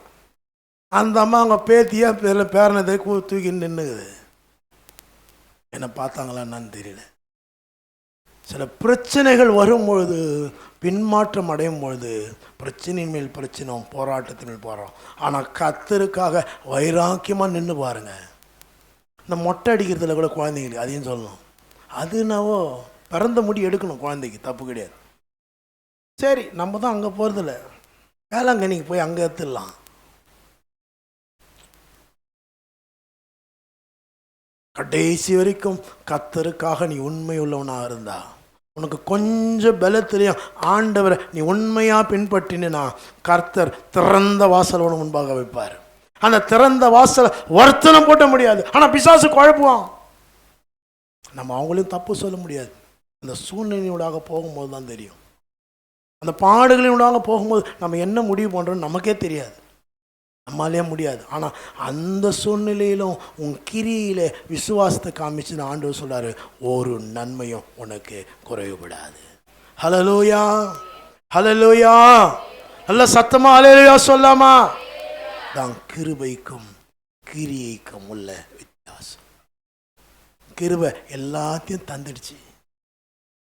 அந்த அம்மா அவங்க பேத்தியா பேரனதை தூக்கி நின்றுக்குது. என்னை பார்த்தாங்களா என்னன்னு தெரியல. சில பிரச்சனைகள் வரும்பொழுது, பின்மாற்றம் அடையும் பொழுது, பிரச்சனையின் மேல் பிரச்சனை, போராட்டத்தின் மேல் போகிறோம். ஆனால் கர்த்தருக்காக வைராக்கியமாக நின்று பாருங்கள். இந்த மொட்டை அடிக்கிறதுல கூட குழந்தைங்களுக்கு அதையும் சொல்லணும். அது என்னவோ பிறந்த முடி எடுக்கணும் குழந்தைக்கு, தப்பு கிடையாது. சரி, நம்ம தான் அங்கே போகிறதில்ல, வேளாங்கண்ணிக்கு போய் அங்கே எடுத்துடலாம். கடைசி வரைக்கும் கர்த்தருக்காக நீ உண்மை உள்ளவனாக இருந்தா, உனக்கு கொஞ்சம் பலத்திலையும் ஆண்டவரை நீ உண்மையாக பின்பற்றினா, கர்த்தர் திறந்த வாசல் உனக்கு முன்பாக வைப்பார். அந்த திறந்த வாசலை வர்த்தனம் போட்ட முடியாது, ஆனால் பிசாசு குழப்புவான். நம்ம அவங்களையும் தப்பு சொல்ல முடியாது. அந்த சூழ்நிலையோடாக போகும்போது தான் தெரியும். அந்த பாடுகளினூடாக போகும்போது நம்ம என்ன முடிவு பண்ணுறோன்னு நமக்கே தெரியாது, நம்மளாலே முடியாது. ஆனால் அந்த சூழ்நிலையிலும் உன் கிரியில விசுவாசத்தை காமிச்சுன்னு ஆண்டவர் சொல்றாரு, ஒரு நன்மையும் உனக்கு குறைவுபடாது. ஹல்லேலூயா, ஹல்லேலூயா. நல்ல சத்தமா ஹல்லேலூயா சொல்லாமா? தான் கிருபைக்கும் கிரியைக்கும் உள்ள வித்தியாசம். கிருபை எல்லாத்தையும் தந்துடுச்சு,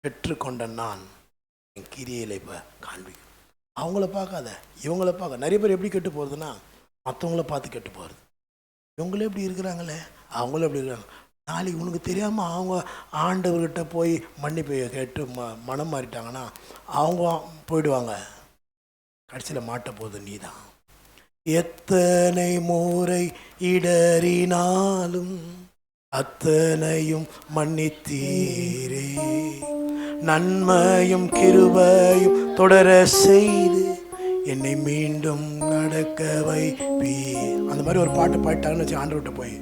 பெற்றுக்கொண்ட நான் என் கிரியையில் இப்போ காண்பிக்கும். அவங்கள பார்க்காத, இவங்கள பார்க்க. நிறைய பேர் எப்படி கெட்டு போகிறதுனா, மற்றவங்கள பார்த்து கெட்டு போகிறது. இவங்களே எப்படி இருக்கிறாங்களே, அவங்களும் எப்படி இருக்கிறாங்க. நாளைக்கு உனக்கு தெரியாமல் அவங்க ஆண்டவர்கிட்ட போய் மன்னிப்பு கேட்டு மனம் மாறிட்டாங்கன்னா அவங்க போயிடுவாங்க. கடைசியில் மாட்ட போகுது நீ தான். எத்தனை முறை இடறினாலும் அத்தனையும் மன்னித்தீரே, நன்மையும் கிருபையும் தொடர செய்து என்னை மீண்டும் நடக்க வைப்பீர். அந்த மாதிரி ஒரு பாட்டு பாடிட்டாங்கன்னு வச்சு ஆண்டவர்கிட்ட போய்,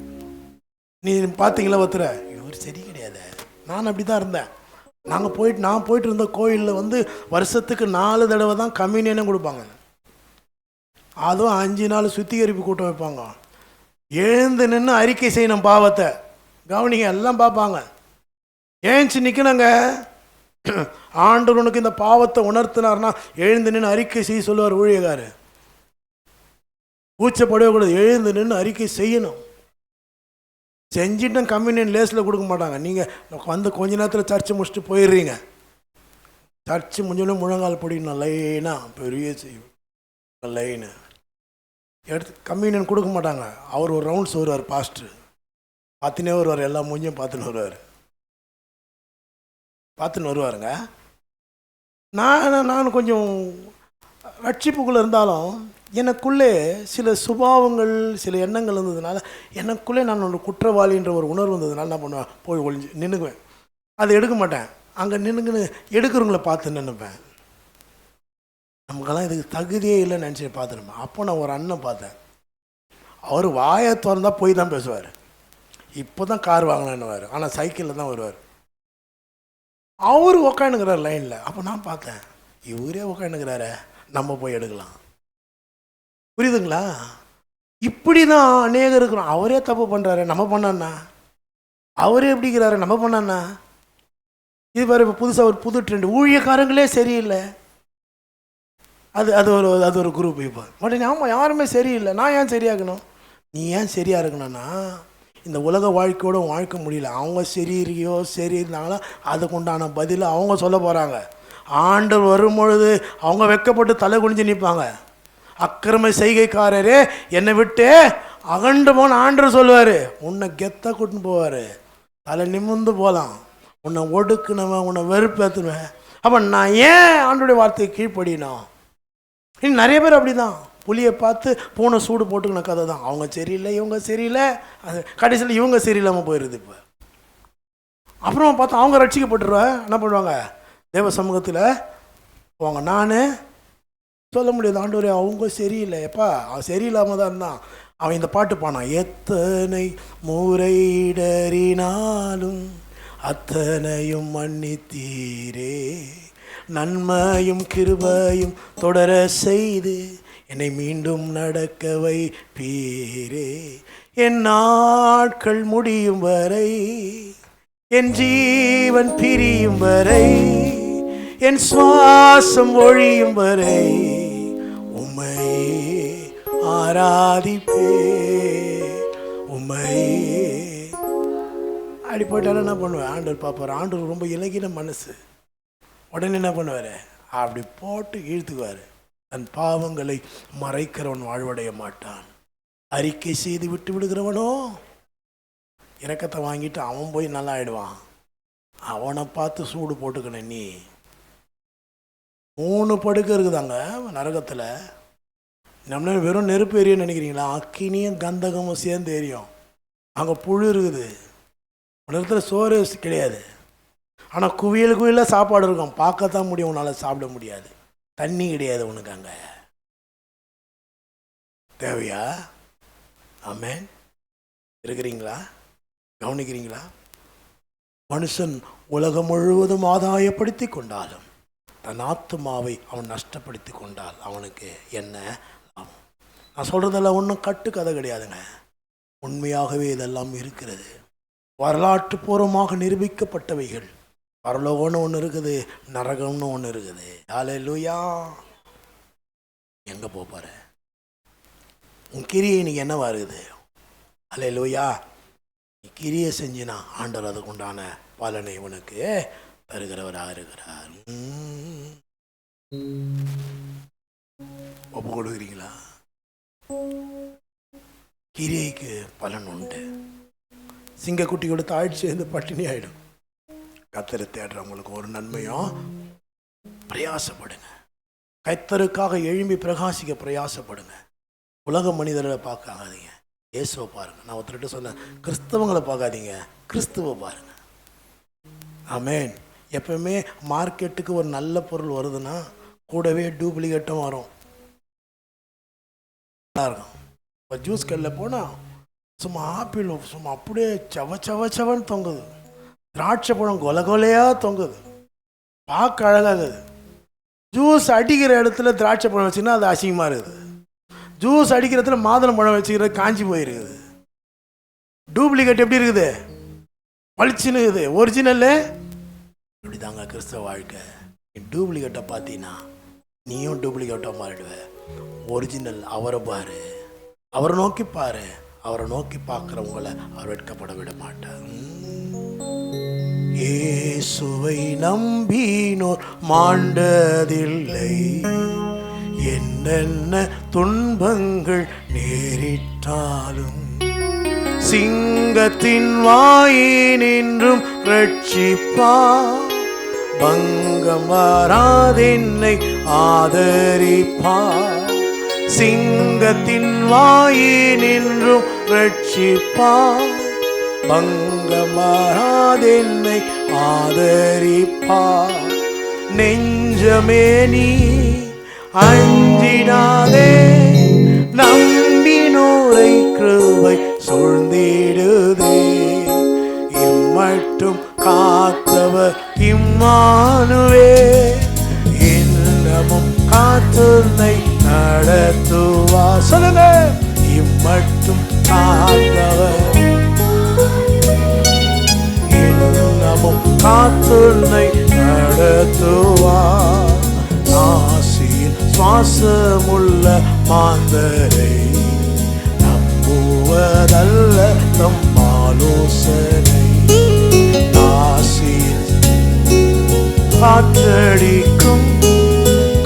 நீ பார்த்தீங்களா ஒருத்தர, இவர் சரி கிடையாது, நான் அப்படி தான் இருந்தேன். நான் போயிட்டு இருந்த கோயிலில் வருஷத்துக்கு 4 தடவை தான் கம்யூனியனே கொடுப்பாங்க. அதுவும் 5 நாள் சுத்திகரிப்பு கூட்டம் வைப்பாங்க. எழுந்து நின்று அறிக்கை செய்யணும் பாவத்தை. கவனிங்க, எல்லாம் பார்ப்பாங்க. ஏஞ்சி நிற்கணுங்க. ஆண்டவர் உனக்கு இந்த பாவத்தை உணர்த்தினார்னா எழுந்து நின்று அறிக்கை செய்ய சொல்லுவார் ஊழியக்காரு. கூச்சப்படவே கூடாது, எழுந்து நின்று அறிக்கை செய்யணும். செஞ்சுட்டு கம்யூனியன் லேஸில் கொடுக்க மாட்டாங்க. நீங்கள் கொஞ்ச நேரத்தில் சர்ச்சை முடிச்சுட்டு போயிடுறீங்க. சர்ச்சு முடிஞ்சோடனே முழங்கால் பிடிக்கணும், லைனா பெரிய செய்யும் லைனு எடுத்து கம்யூனியன் கொடுக்க மாட்டாங்க. அவர் ஒரு ரவுண்ட்ஸ் வருவார், பாஸ்டர் பார்த்துனே வருவார், எல்லா மூஞ்சியும் பார்த்துன்னு வருவாருங்க. நான் கொஞ்சம் ரட்சிப்புக்குள்ளே இருந்தாலும் எனக்குள்ளே சில சுபாவங்கள், சில எண்ணங்கள் இருந்ததுனால, எனக்குள்ளே நான் ஒரு குற்றவாளின்ற ஒரு உணர்வு இருந்ததுனால என்ன பண்ணுவேன், போய் ஒழிஞ்சு நின்றுக்குவேன். அதை எடுக்க மாட்டேன். அங்கே நின்றுக்குன்னு எடுக்கிறவங்கள பார்த்து நின்றுப்பேன். நமக்கெல்லாம் இதுக்கு தகுதியே இல்லைன்னு நினச்சி பார்த்துருப்பேன். அப்போ நான் ஒரு அண்ணன் பார்த்தேன். அவர் வாயை திறந்தா போய் தான் பேசுவார். இப்போ தான் கார் வாங்கினேன்னுவார், ஆனால் சைக்கிளில் தான் வருவார். அவர் உக்காந்துக்கிறார் லைனில். அப்போ நான் பார்த்தேன், இவரே உக்காந்துக்கிறாரு, நம்ம போய் எடுக்கலாம். புரியுதுங்களா? இப்படி தான் அநேகம் இருக்கிறோம். அவரே தப்பு பண்ணுறாரு, நம்ம பண்ணான்னா. அவரே எப்படிங்கிறாரு, நம்ம பண்ணான்னா. இது வேறு இப்போ புதுசாக ஒரு புது ட்ரெண்ட், ஊழியக்காரங்களே சரியில்லை. அது ஒரு குரூப். இப்போ உடனே ஆமாம், யாருமே சரியில்லை, நான் ஏன் சரியாகணும்? நீ ஏன் சரியாக இருக்கணும்னா, இந்த உலக வாழ்க்கையோட வாழ்க்கை முடியல. அவங்க சரி இருக்கியோ சரி இருந்தாங்களோ அதுக்கு உண்டான பதில் அவங்க சொல்ல போகிறாங்க. ஆண்டவர் வரும்பொழுது அவங்க வெட்கப்பட்டு தலை குனிஞ்சு நிற்பாங்க. அக்கிரம செய்கைக்காரரே என்னை விட்டு அகண்டு போன ஆண்டவர் சொல்லுவார். உன்னை கெத்த கூட்டின்னு போவார், தலை நிமிர்ந்து போகலாம். உன்னை ஒடுக்குனவன், உன்னை வெறுப்பேற்றுவேன். அப்போ நான் ஏன் ஆண்டோடைய வார்த்தையை கீழ்ப்படினோம்? இன்னும் நிறைய பேர் அப்படி தான், புலியை பார்த்து பூனை சூடு போட்டுக்கின கதை தான். அவங்க சரியில்லை, இவங்க சரியில்லை, அது கடைசியில் இவங்க சரியில்லாமல் போயிடுது. இப்போ அப்புறமா பார்த்தா அவங்க ரட்சிக்கப்பட்டுருவா என்ன பண்ணுவாங்க, தேவ சமூகத்தில் போவாங்க. நான் சொல்ல முடியாது, ஆண்டவரே அவங்க சரியில்லை, எப்பா அவன் சரியில்லாமல் தான் இருந்தான். அவன் இந்த பாட்டு பானான், எத்தனை முறையிடறினாலும் அத்தனையும் மன்னித்தீரே, நன்மையும் கிருபையும் தொடர செய்து என்னை மீண்டும் நடக்க வைப்பீரே, என் நாட்கள் முடியும் வரை, என் ஜீவன் பிரியும் வரை, என் சுவாசம் ஒழியும் வரை உம்மையே ஆராதிப்பே, உம்மையே. அப்படி போயிட்டாலும் என்ன பண்ணுவேன், ஆண்டவர் பார்ப்பார். ஆண்டவர் ரொம்ப இலகின மனசு. உடனே என்ன பண்ணுவார், அப்படி போட்டு இழுத்துக்குவார். தன் பாவங்களை மறைக்கிறவன் வாழ்வடைய மாட்டான், அறிக்கை செய்து விட்டு விடுகிறவனோ இரக்கத்தை வாங்கிட்டு அவன் போய் நல்லா ஆயிடுவான். அவனை பார்த்து சூடு போட்டுக்கணும். நீ 3 படுக்கை இருக்குதாங்க நரகத்தில். நம்மள வெறும் நெருப்பு எரியும் நினைக்கிறீங்களா? அக்கினியும் கந்தகமும் சேர்ந்து எரியும். அங்கே புழு இருக்குது, இடத்துல சோறு கிடையாது. ஆனால் குவியல் குவியலாக சாப்பாடு இருக்கும், பார்க்கத்தான் முடியும், உன்னால் சாப்பிட முடியாது. தண்ணி கிடையாது உனக்கு அங்கே. தேவையா? ஆமென். இருக்கிறீங்களா? கவனிக்கிறீங்களா? மனுஷன் உலகம் முழுவதும் ஆதாயப்படுத்தி கொண்டாலும் தன் ஆத்துமாவை அவன் நஷ்டப்படுத்தி கொண்டால் அவனுக்கு என்ன லாபம்? நான் சொல்கிறதெல்லாம் ஒன்றும் கட்டுக்கதை கிடையாதுங்க, உண்மையாகவே இதெல்லாம் இருக்கிறது. வரலாற்று பூர்வமாக நிரூபிக்கப்பட்டவைகள். பரலோகம்னு ஒன்று இருக்குது, நரகம்னு ஒன்று இருக்குது. ஹல்லேலூயா. எங்கே போப்பாரு? உன் கிரியை இன்னைக்கு என்னவா இருக்குது? ஹல்லேலூயா. நீ கிரியை செஞ்சினா ஆண்டவர் அதுக்கு உண்டான பலனை உனக்கு தருகிறவராக இருக்கிறார். ஒப்பு கொடுக்குறீங்களா? கிரியைக்கு பலன் உண்டு. சிங்கக்குட்டி கொடுத்து ஆயிடுச்சு, சேர்ந்து பட்டினி ஆயிடும். கர்த்தரை தேடுறவங்களுக்கு ஒரு நன்மையும். பிரயாசப்படுங்க, கர்த்தருக்காக எழும்பி பிரகாசிக்க பிரயாசப்படுங்க. உலக மனிதர்களை பார்க்காதீங்க, இயேசுவை பாருங்க. நான் ஒருத்தர்கிட்ட சொன்னேன், கிறிஸ்தவங்களை பார்க்காதீங்க, கிறிஸ்துவை பாருங்க. ஆமென். எப்பவுமே மார்க்கெட்டுக்கு ஒரு நல்ல பொருள் வருதுன்னா கூடவே டூப்ளிகேட்டும் வரும். இருக்கும். இப்போ ஜூஸ் கடையில் போனால் சும்மா ஆப்பிள் சும்மா அப்படியே சவன்னு தொங்குது, திராட்சை பழம் கொலையாக தொங்குது, பார்க்க அழகாகுது. ஜூஸ் அடிக்கிற இடத்துல திராட்சை பழம் வச்சுன்னா அது அசிங்கமாக இருக்குது. ஜூஸ் அடிக்கிற இடத்துல மாதுளம் பழம் வச்சுக்கிறது காஞ்சி போயிருக்குது. டூப்ளிகேட் எப்படி இருக்குது? பளிச்சுன்னு இருக்குது. ஒரிஜினல் இப்படி தாங்க கிறிஸ்தவ வாழ்க்கை. நீ டூப்ளிகேட்டை பார்த்தீங்கன்னா நீயும் டூப்ளிகேட்டாக மாறிடுவ. ஒரிஜினல் அவரை பாரு, அவரை நோக்கி பாரு. அவரை நோக்கி பார்க்குறவங்கள அவர் வெட்கப்பட விட மாட்டார். இயேசுவை நம்பினோர் மாண்டதில்லை, என்னென்ன துன்பங்கள் நேரிட்டாலும் சிங்கத்தின் வாயினின்றும் ரட்சிப்பார், பங்கம் வராதென்னை ஆதரிப்பார். சிங்கத்தின் வாயினின்றும் ரட்சிப்பார், பங்கம் வராதென்னை ஆதரிப்பார். நெஞ்சமே நீ அஞ்சிடாதே, நம்பினோரை கிருபை சூழ்ந்திடுதே. இம்மட்டும் காத்தவர் இம்மானுவே, இன்னமும் காத்துனை நடத்துவா. சொல்லுங்க, இம்மட்டும் காத்தவர் இன்னமும் காத்துனை நடத்துவா. நாசியில் சுவாசமுள்ள மாந்தரை நம்புவதல்ல தம் ஆலோசனை. நாசியில் காற்றடிக்கும்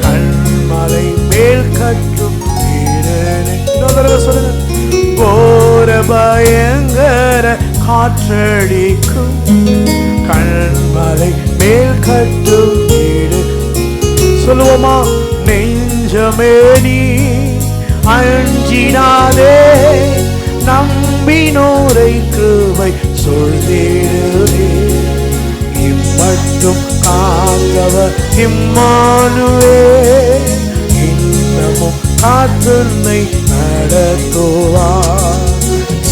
கண்மலை மேல் கட்டும் வீரனை. சொல்லுங்க, கோர பயங்கர காற்றடிக்கும் கண்மலை மேல் கட்டும் வீடு. சொல்லுவோமா? நெஞ்ச நெஞ்சமே நீ அஞ்சிடாதே, நம்பினோரை கிருபை சொல்லிடுவே. இம்மட்டும் காத்தவர் இம்மானுவேல், இன்னமும் காத்துன்னை நடத்துவார்.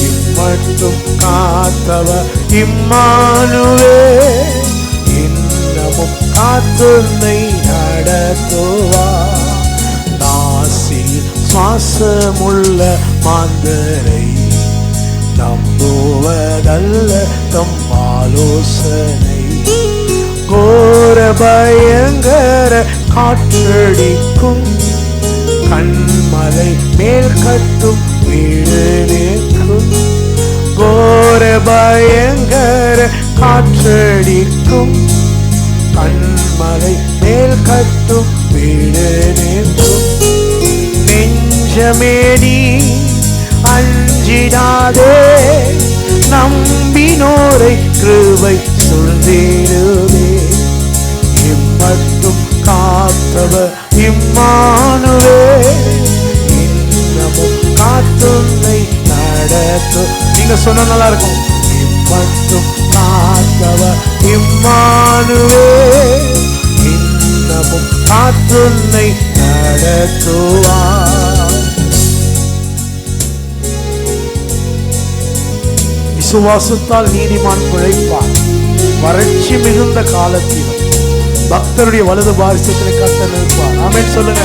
இம்மட்டும் காத்தவர் இம்மானுவேல், இன்னமும் காத்துன்னை நடத்துவார். நாசியில் சுவாசமுள்ள மாந்தரை நம்புவதல்ல தம் ஆலோசனை. கோர பயங்கர காற்றடிக்கும், கண்மலை மேல் கட்டும் வீடு நிற்கும். கோர பயங்கர காற்றடிக்கும், கண்மலை மேல் கட்டும் வீடு நிற்கும். நெஞ்சமே நீ அஞ்சிடாதே, நம்பினோரை கிருபை சொல்லிடுவே. இம்மட்டும் காத்தவர் இம்மானுவேல், இன்னமும் காத்துன்னை நடத்து. நீங்க சொன்னா நல்லா இருக்கும். இம்மட்டும் காத்தவர் இம்மானுவேல், இன்னமும் காத்துன்னை நடத்துவார். விசுவாசத்தால் நீதிமான் பிழைப்பான். வறட்சி மிகுந்த காலத்திலும் பக்தருடைய வலது பாரிசத்தில் கர்த்தர் நிற்பார். ஆமென் சொல்லுங்க.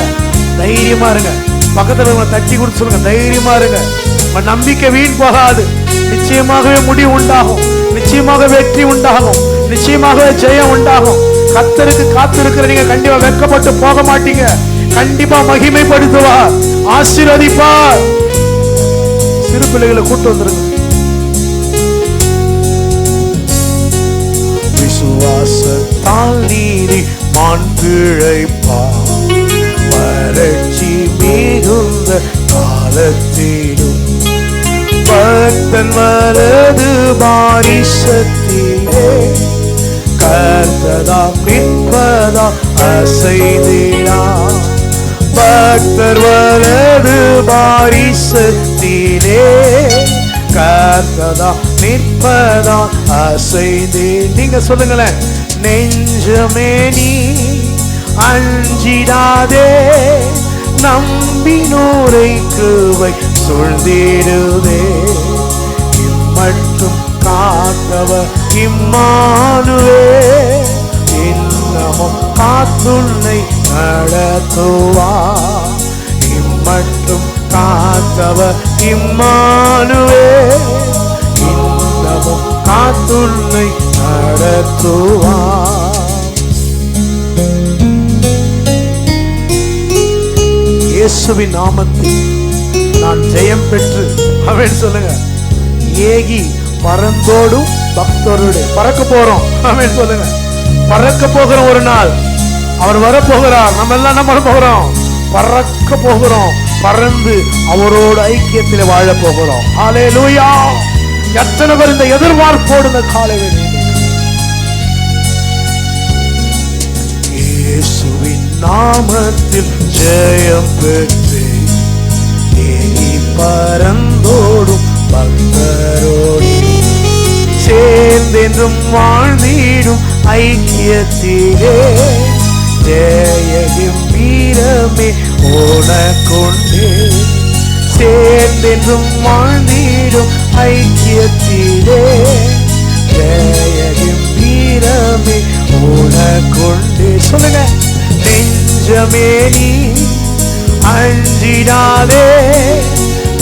தைரியமா இருங்க. பக்கத்துல தட்டி கொடுத்து சொல்லுங்க, தைரியமா இருங்க. உங்க நம்பிக்கை வீண் போகாது. நிச்சயமாகவே முடிவு உண்டாகும், நிச்சயமாக வெற்றி உண்டாகும், நிச்சயமாகவே ஜெயம் உண்டாகும். கர்த்தருக்கு காத்திருக்கிற நீங்க கண்டிப்பா வெட்கப்பட்டு போக மாட்டீங்க. கண்டிப்பா மகிமைப்படுத்துவார், ஆசீர்வதிப்பார். சிறு பிள்ளைகளை கூட்டு வந்துருங்க. விசுவாசத்தால் நீதிமான் பிழைப்பான். வறட்சி மிகுந்த காலத்திலும் பக்தன் வலது பாரிசத்திலே கர்த்ததாம் நிற்பதாம் அசைந்திடான். பக்தர் வலது பாரிசத்திலே கர்த்ததாம் நிற்பதாம் அசைந்தே. நீங்க சொல்லுங்களேன். நெஞ்சமே நீ அஞ்சிடாதே, நம்பினோரை கிருபை சொல்லிடுவே. இம்மட்டும் காத்தவர் இம்மானுவேல், இன்னமும் காத்துன்னை நடத்துவார். இம்மட்டும் காத்தவர் இம்மானுவேல், இன்னமும் காத்துன்னை நடத்துவார். இயேசுவின் நாமத்தில் நான் ஜெயம் பெற்று அவன் சொல்லுங்க ஏகி பறந்தோடும் பக்தருடைய பறக்க போறோம். அவன் சொல்லுங்க பறக்க போகிற ஒரு நாள் அவர் வரப்போகிறார். நம்ம எல்லாம் என்ன பண்ண போகிறோம்? பறக்க போகிறோம். பறந்து அவரோடு ஐக்கியத்தில் வாழ போகிறோம். ஹல்லேலூயா. எத்தனை பேர் இந்த எதிர்பார்ப்போடு இந்த காலை இயேசுவின் நாமத்தில் ஜெயம் பெற்று ஏகி பறந்தோடும் பக்தரோடு சேர்ந்தென்றும் வாழ்ந்திடும் ஐக்கியத்திலே ஜெயம் வீரமே ஓடக்கொண்டே சேர்ந்தென்றும் வாழ்ந்திடும் ஐக்கியத்திலே ஜெயம் வீரமே ஓடக்கொண்டே. சொல்லுங்க. நெஞ்சமே நீ அஞ்சிடாதே,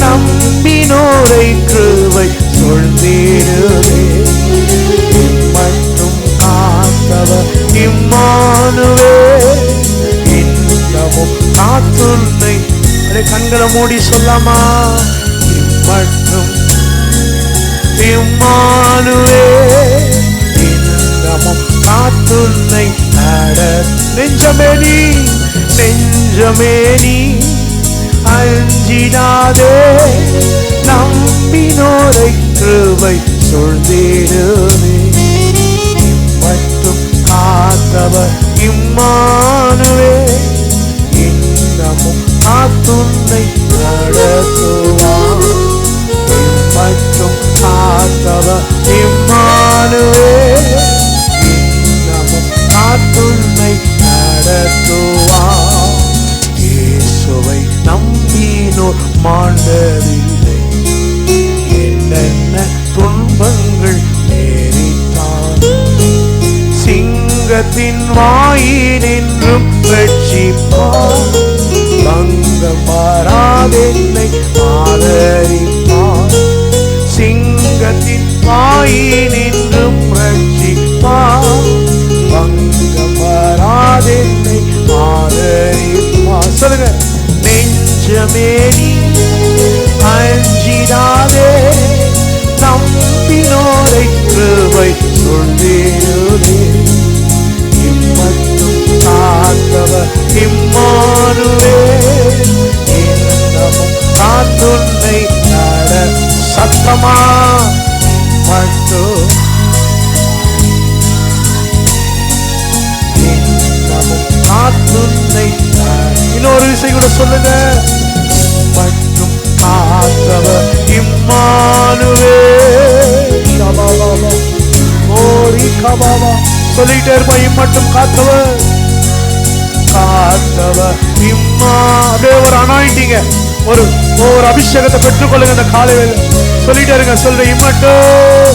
நம்பினோரை கிருபை சொல்லிடுவே. இம்மட்டும் காத்தவர் இம்மானுவேல், இன்னமும் காத்துன்னை. கண்களை மூடி சொல்லாமா? இம்மட்டும் இம்மானுவேல், இன்னமும் காத்துன்னை நட. நெஞ்சமே நீ நெஞ்சமே நீ அஞ்சிடாதே, நம்பினோரை கிருபை சொல்லிடுவே. இம்மட்டும் காத்தவர் இம்மானுவேல், இன்னமும் காத்துன்னை நடத்துவார். மட்டும் காத்தவர் இம்மானுவேல், இன்னமும் காத்துன்னை நடத்துவார். இயேசுவை நம்பினோர் மாண்டதில்லை, என்னென்ன துன்பங்கள் நேரிட்டார். சிங்கத்தின் வாயினின்றும் ரட்சிப்பார், பங்கம் வராதென்னை ஆதரிப்பார். சிங்கத்தின் வாயினின்றும் ரட்சிப்பார், பங்கம் வராதென்னை ஆதரிப்பார். சொல்லுங்க. நெஞ்சமே நீ அஞ்சிடாதே, நம்பினோரை கிருபை சொல்லிடுதே. இம்மட்டும் காத்தவர் இம்மானுவேல், இன்னமும் காத்துன்னை நட. சத்தமா மட்டும் இன்னமும் காத்துன்னை. இன்னொரு விஷயம் கூட சொல்லுங்க. மட்டும் காத்தவர் இம்மானுவேல். சொல்லிட்டே இருப்போம். இம்மட்டும் காத்தவர், காத்தவர் இம்மாவே. ஒரு அனாயிண்டிங்க, ஒரு அபிஷேகத்தை பெற்றுக்கொள்ளுங்க இந்த காலையில். சொல்லிட்டே இருங்க. சொல்ற இம்மட்டும்,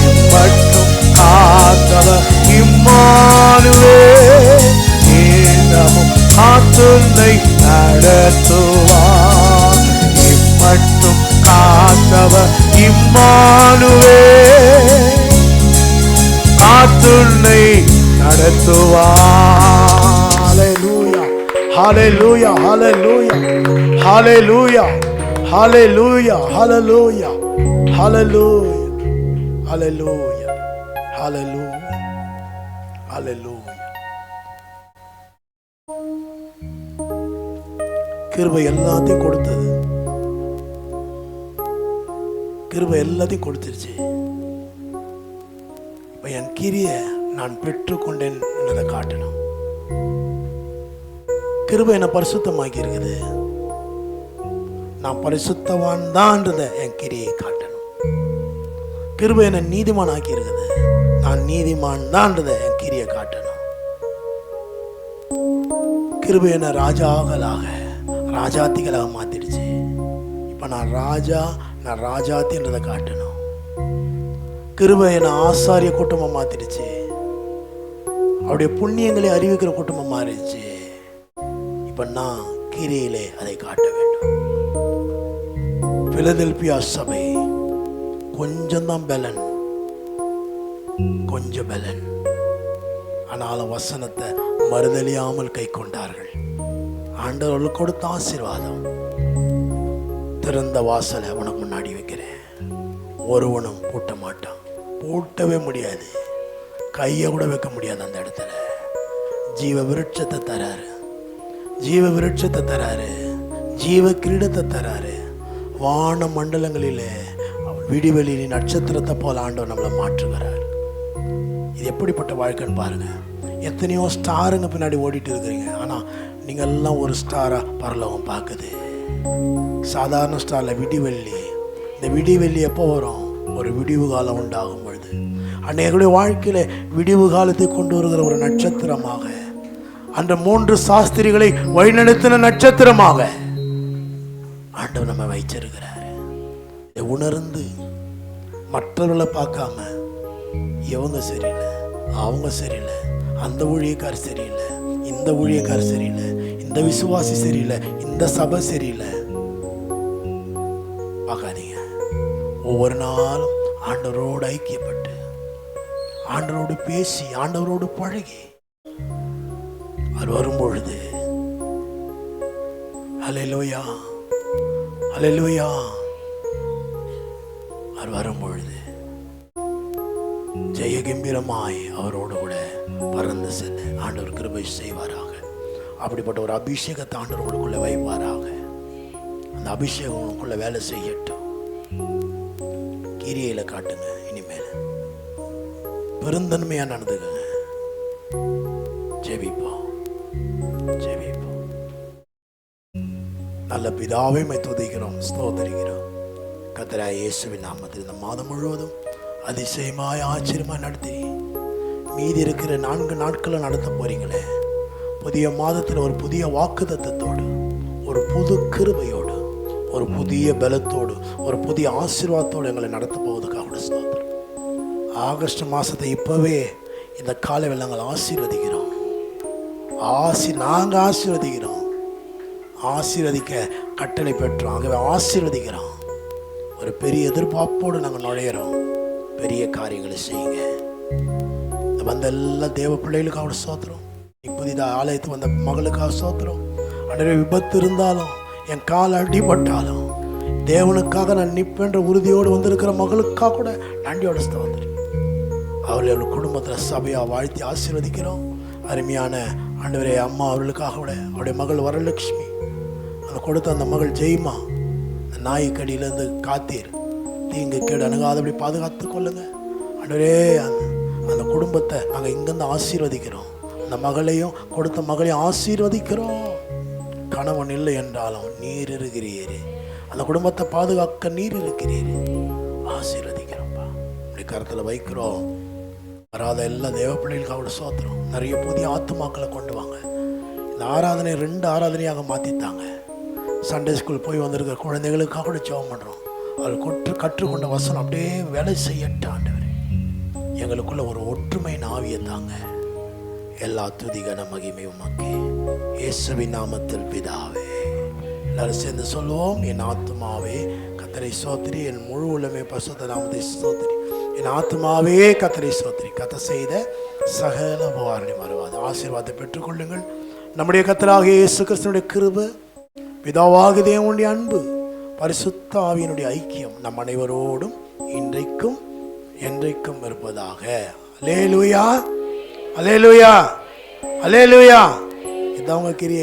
இம்மட்டும் காத்தவர் இம்மானுவேல், இன்னமும் காத்துன்னை நடத்துவார். இம்மட்டும் காத்தவர் இம்மானுவேல், காத்துன்னை நடத்துவார். ஹalleluya, ஹalleluya, ஹalleluya, ஹalleluya, ஹalleluya, ஹalleluya, ஹalleluya, ஹalleluya, ஹalleluya, ஹalleluya. கிருபை எல்லாத்தையும் கொடுத்தது, கிருபை எல்லாத்தையும் கொடுத்துருச்சு. இப்ப என் கிரியை நான் பெற்றுக்கொண்டேன் என்றதை காட்டணும். கிருபை என்னை பரிசுத்தமாக்கி இருக்குது, நான் பரிசுத்தவான் தான்றதை என் கிரியை காட்டணும். கிருபை என்னை நீதிமான் ஆக்கி இருக்குது, நான் நீதிமான் தான்றதை என் கிரியை காட்டணும். கிருபை என்னை ராஜாக்களாக ராஜாத்திகளாக மாத்திடுச்சு. இப்ப நான் ராஜா, நான் ராஜாத்தின்றதை காட்டணும். கிருபை என்னை ஆசாரிய கூட்டமாக மாத்திடுச்சு, அவருடைய புண்ணியங்களை அறிவிக்கிற கூட்டமாக மாறிடுச்சு. இப்ப நான் கிரியிலே அதை காட்ட வேண்டும். பிலதெல்பியா சபை கொஞ்சம்தான் பலன், கொஞ்சம் பலன், ஆனாலும் வசனத்தை மறுதலியாமல் கை கொண்டார்கள். ஆண்டவர்களுக்கு கொடுத்த ஆசீர்வாதம். திறந்த வாசலை உனக்கு முன்னாடி வைக்கிறேன், ஒருவனும் பூட்ட மாட்டான். பூட்டவே முடியாது, கையை கூட வைக்க முடியாது அந்த இடத்துல. ஜீவ விருட்சத்தை தராரு, ஜீவ விருட்சத்தை தராரு, ஜீவ கிரீடத்தை தராரு. வான மண்டலங்களிலே விடிவெளியின் நட்சத்திரத்தை போல ஆண்டவர் நம்மளை மாற்றுகிறார். இது எப்படிப்பட்ட வாழ்க்கைன்னு பாருங்க. எத்தனையோ ஸ்டாருங்க பின்னாடி ஓடிட்டு இருக்கிறீங்க, ஆனால் நீங்கள் எல்லாம் ஒரு ஸ்டாராக பரலோகம் பார்க்குது. சாதாரண ஸ்டாரில் விடிவெள்ளி. இந்த விடிவெள்ளி எப்போ வரும்? ஒரு விடிவு காலம் உண்டாகும் பொழுது. அன்னைகளுடைய வாழ்க்கையில் விடிவு காலத்தை கொண்டு வருகிற ஒரு நட்சத்திரமாக, அந்த 3 சாஸ்திரிகளை வழிநடத்தின நட்சத்திரமாக ஆண்டவர் நம்ம வைச்சிருக்கிறார். இதை உணர்ந்து மற்றவர்களை பார்க்காம இவங்க சரியில்லை, அவங்க சரியில்லை, அந்த ஊழியக்கார் சரியில்லை, இந்த ஊழியக்கார் சரியில்லை, இந்த விசுவாசி சரியில்லை, இந்த சபை சரியில்லை பார்க்காதீங்க. ஒவ்வொரு நாளும் ஆண்டவரோடு ஐக்கியப்பட்டு, ஆண்டவரோடு பேசி, ஆண்டவரோடு பழகி, அவர் வரும்பொழுது ஹல்லேலூயா, ஹல்லேலூயா, அவர் வரும்பொழுது ஜெய கம்பீரமாய் அவரோடு கூட பறந்து செல்ல ஆண்டவர் கிருபை செய்வாராக. அப்படிப்பட்ட ஒரு அபிஷேகத்தை ஆண்டவர் உங்களுக்குள்ள வைப்பாராக. அந்த அபிஷேகம் உங்களுக்குள்ள வேலை செய்யட்டும். கிரியையில காட்டுங்க. இனிமேல் பெருந்தன்மையா நடந்துக்குங்க. ஜெபிப்போம், ஜெபிப்போம். நல்ல பிதாவை மை துதிக்கிறோம், ஸ்தோத்திரிக்கிறோம். கர்த்தராகிய இயேசுவின் நாமத்தில் இந்த மாதம் முழுவதும் அதிசயமாய் ஆச்சரியமாய் நடத்தி மீதி இருக்கிற 4 நாட்களை நடத்த போறீங்களே. புதிய மாதத்தில் ஒரு புதிய வாக்குத்தத்தத்தோடு, ஒரு புது கிருபையோடு, ஒரு புதிய பலத்தோடு, ஒரு புதிய ஆசீர்வாதத்தோடு எங்களை நடத்த போவதுக்காக ஸ்தோத்திரம். ஆகஸ்ட் மாதத்தை இப்போவே இந்த காலையில் நாங்கள் ஆசீர்வதிக்கிறோம். நாங்கள் ஆசீர்வதிக்கிறோம். ஆசீர்வதிக்க கட்டளை பெற்றோம். ஆகவே ஆசீர்வதிக்கிறோம். ஒரு பெரிய எதிர்பார்ப்போடு நாங்கள் நுழையிறோம். பெரிய காரியங்களை செய்யுங்க. இந்த வந்த எல்லா தேவ பிள்ளைகளுக்காக ஸ்தோத்திரம். புதிதாக ஆலயத்துக்கு வந்த மகளுக்காக ஸ்தோத்திரம். அன்றைய விபத்து இருந்தாலும், என் கால் அடிபட்டாலும், தேவனுக்காக நான் நிற்பென்ற உறுதியோடு வந்திருக்கிற மகளுக்காக கூட நன்றியோட ஸ்தோத்திரம். அவர்கள் குடும்பத்தில் சபையாக வாழ்த்தி ஆசீர்வதிக்கிறோம். அருமையான ஆண்டவரே, அம்மா அவர்களுக்காக கூட அவருடைய மகள் வரலட்சுமி, அந்த கொடுத்த அந்த மகள் ஜெய்மா, அந்த நாய்க்கடியிலேருந்து காத்தீர், தீங்கு கேடு அணுகாதபடி பாதுகாத்து கொள்ளுங்க ஆண்டவரே. அந்த குடும்பத்தை நாங்கள் இங்கேருந்து ஆசீர்வதிக்கிறோம். அந்த மகளையும் கொடுத்த மகளையும் ஆசீர்வதிக்கிறோம். கணவன் இல்லை என்றாலும் நீர் இருக்கிறீரே, அந்த குடும்பத்தை பாதுகாக்க நீர் இருக்கிறீரே, ஆசீர்வதிக்கிறோம்ப்பா. இப்படி கருத்தில் வைக்கிறோம். வராத எல்லா தேவ பிள்ளைகளுக்காக சோத்திரம். நிறைய புதிய ஆத்துமாக்களை கொண்டு வாங்க. இந்த ஆராதனை 2 ஆராதனையாக மாற்றித்தாங்க. சண்டே ஸ்கூல் போய் வந்திருக்கிற குழந்தைகளுக்காக கூட ஜெபம் பண்ணுறோம். அவர்கள் கற்றுக்கொண்ட வசனம் அப்படியே வேலை செய்யட்டாண்டவர். எங்களுக்குள்ள ஒரு ஒற்றுமை ஆவியை தாங்க. எல்லா துதிகன மகிமை உமக்கே, இயேசுவின் நாமத்தில் பிதாவே. எல்லாரும் சேர்ந்து சொல்லுவோம். என் ஆத்துமாவே கர்த்தரை ஸ்தோத்திரி, என் முழு உள்ளமே பரிசுத்த நாமத்தை ஸ்தோத்திரி. என் ஆத்துமாவே கர்த்தரை ஸ்தோத்திரி. கர்த்தர் செய்த சகல உபகாரங்களை மறவாது. ஆசீர்வாதத்தை பெற்றுக்கொள்ளுங்கள். நம்முடைய கர்த்தராகிய இயேசு கிறிஸ்துவினுடைய கிருபை, பிதாவாகிய தேவனுடைய அன்பு, பரிசுத்த ஆவியினுடைய ஐக்கியம் நம் அனைவரோடும் இன்றைக்கும் என்றைக்கும் இருப்பதாக. அல்லேலூயா, அல்லேலூயா, அல்லேலூயா. இதான் உங்க கிரியை.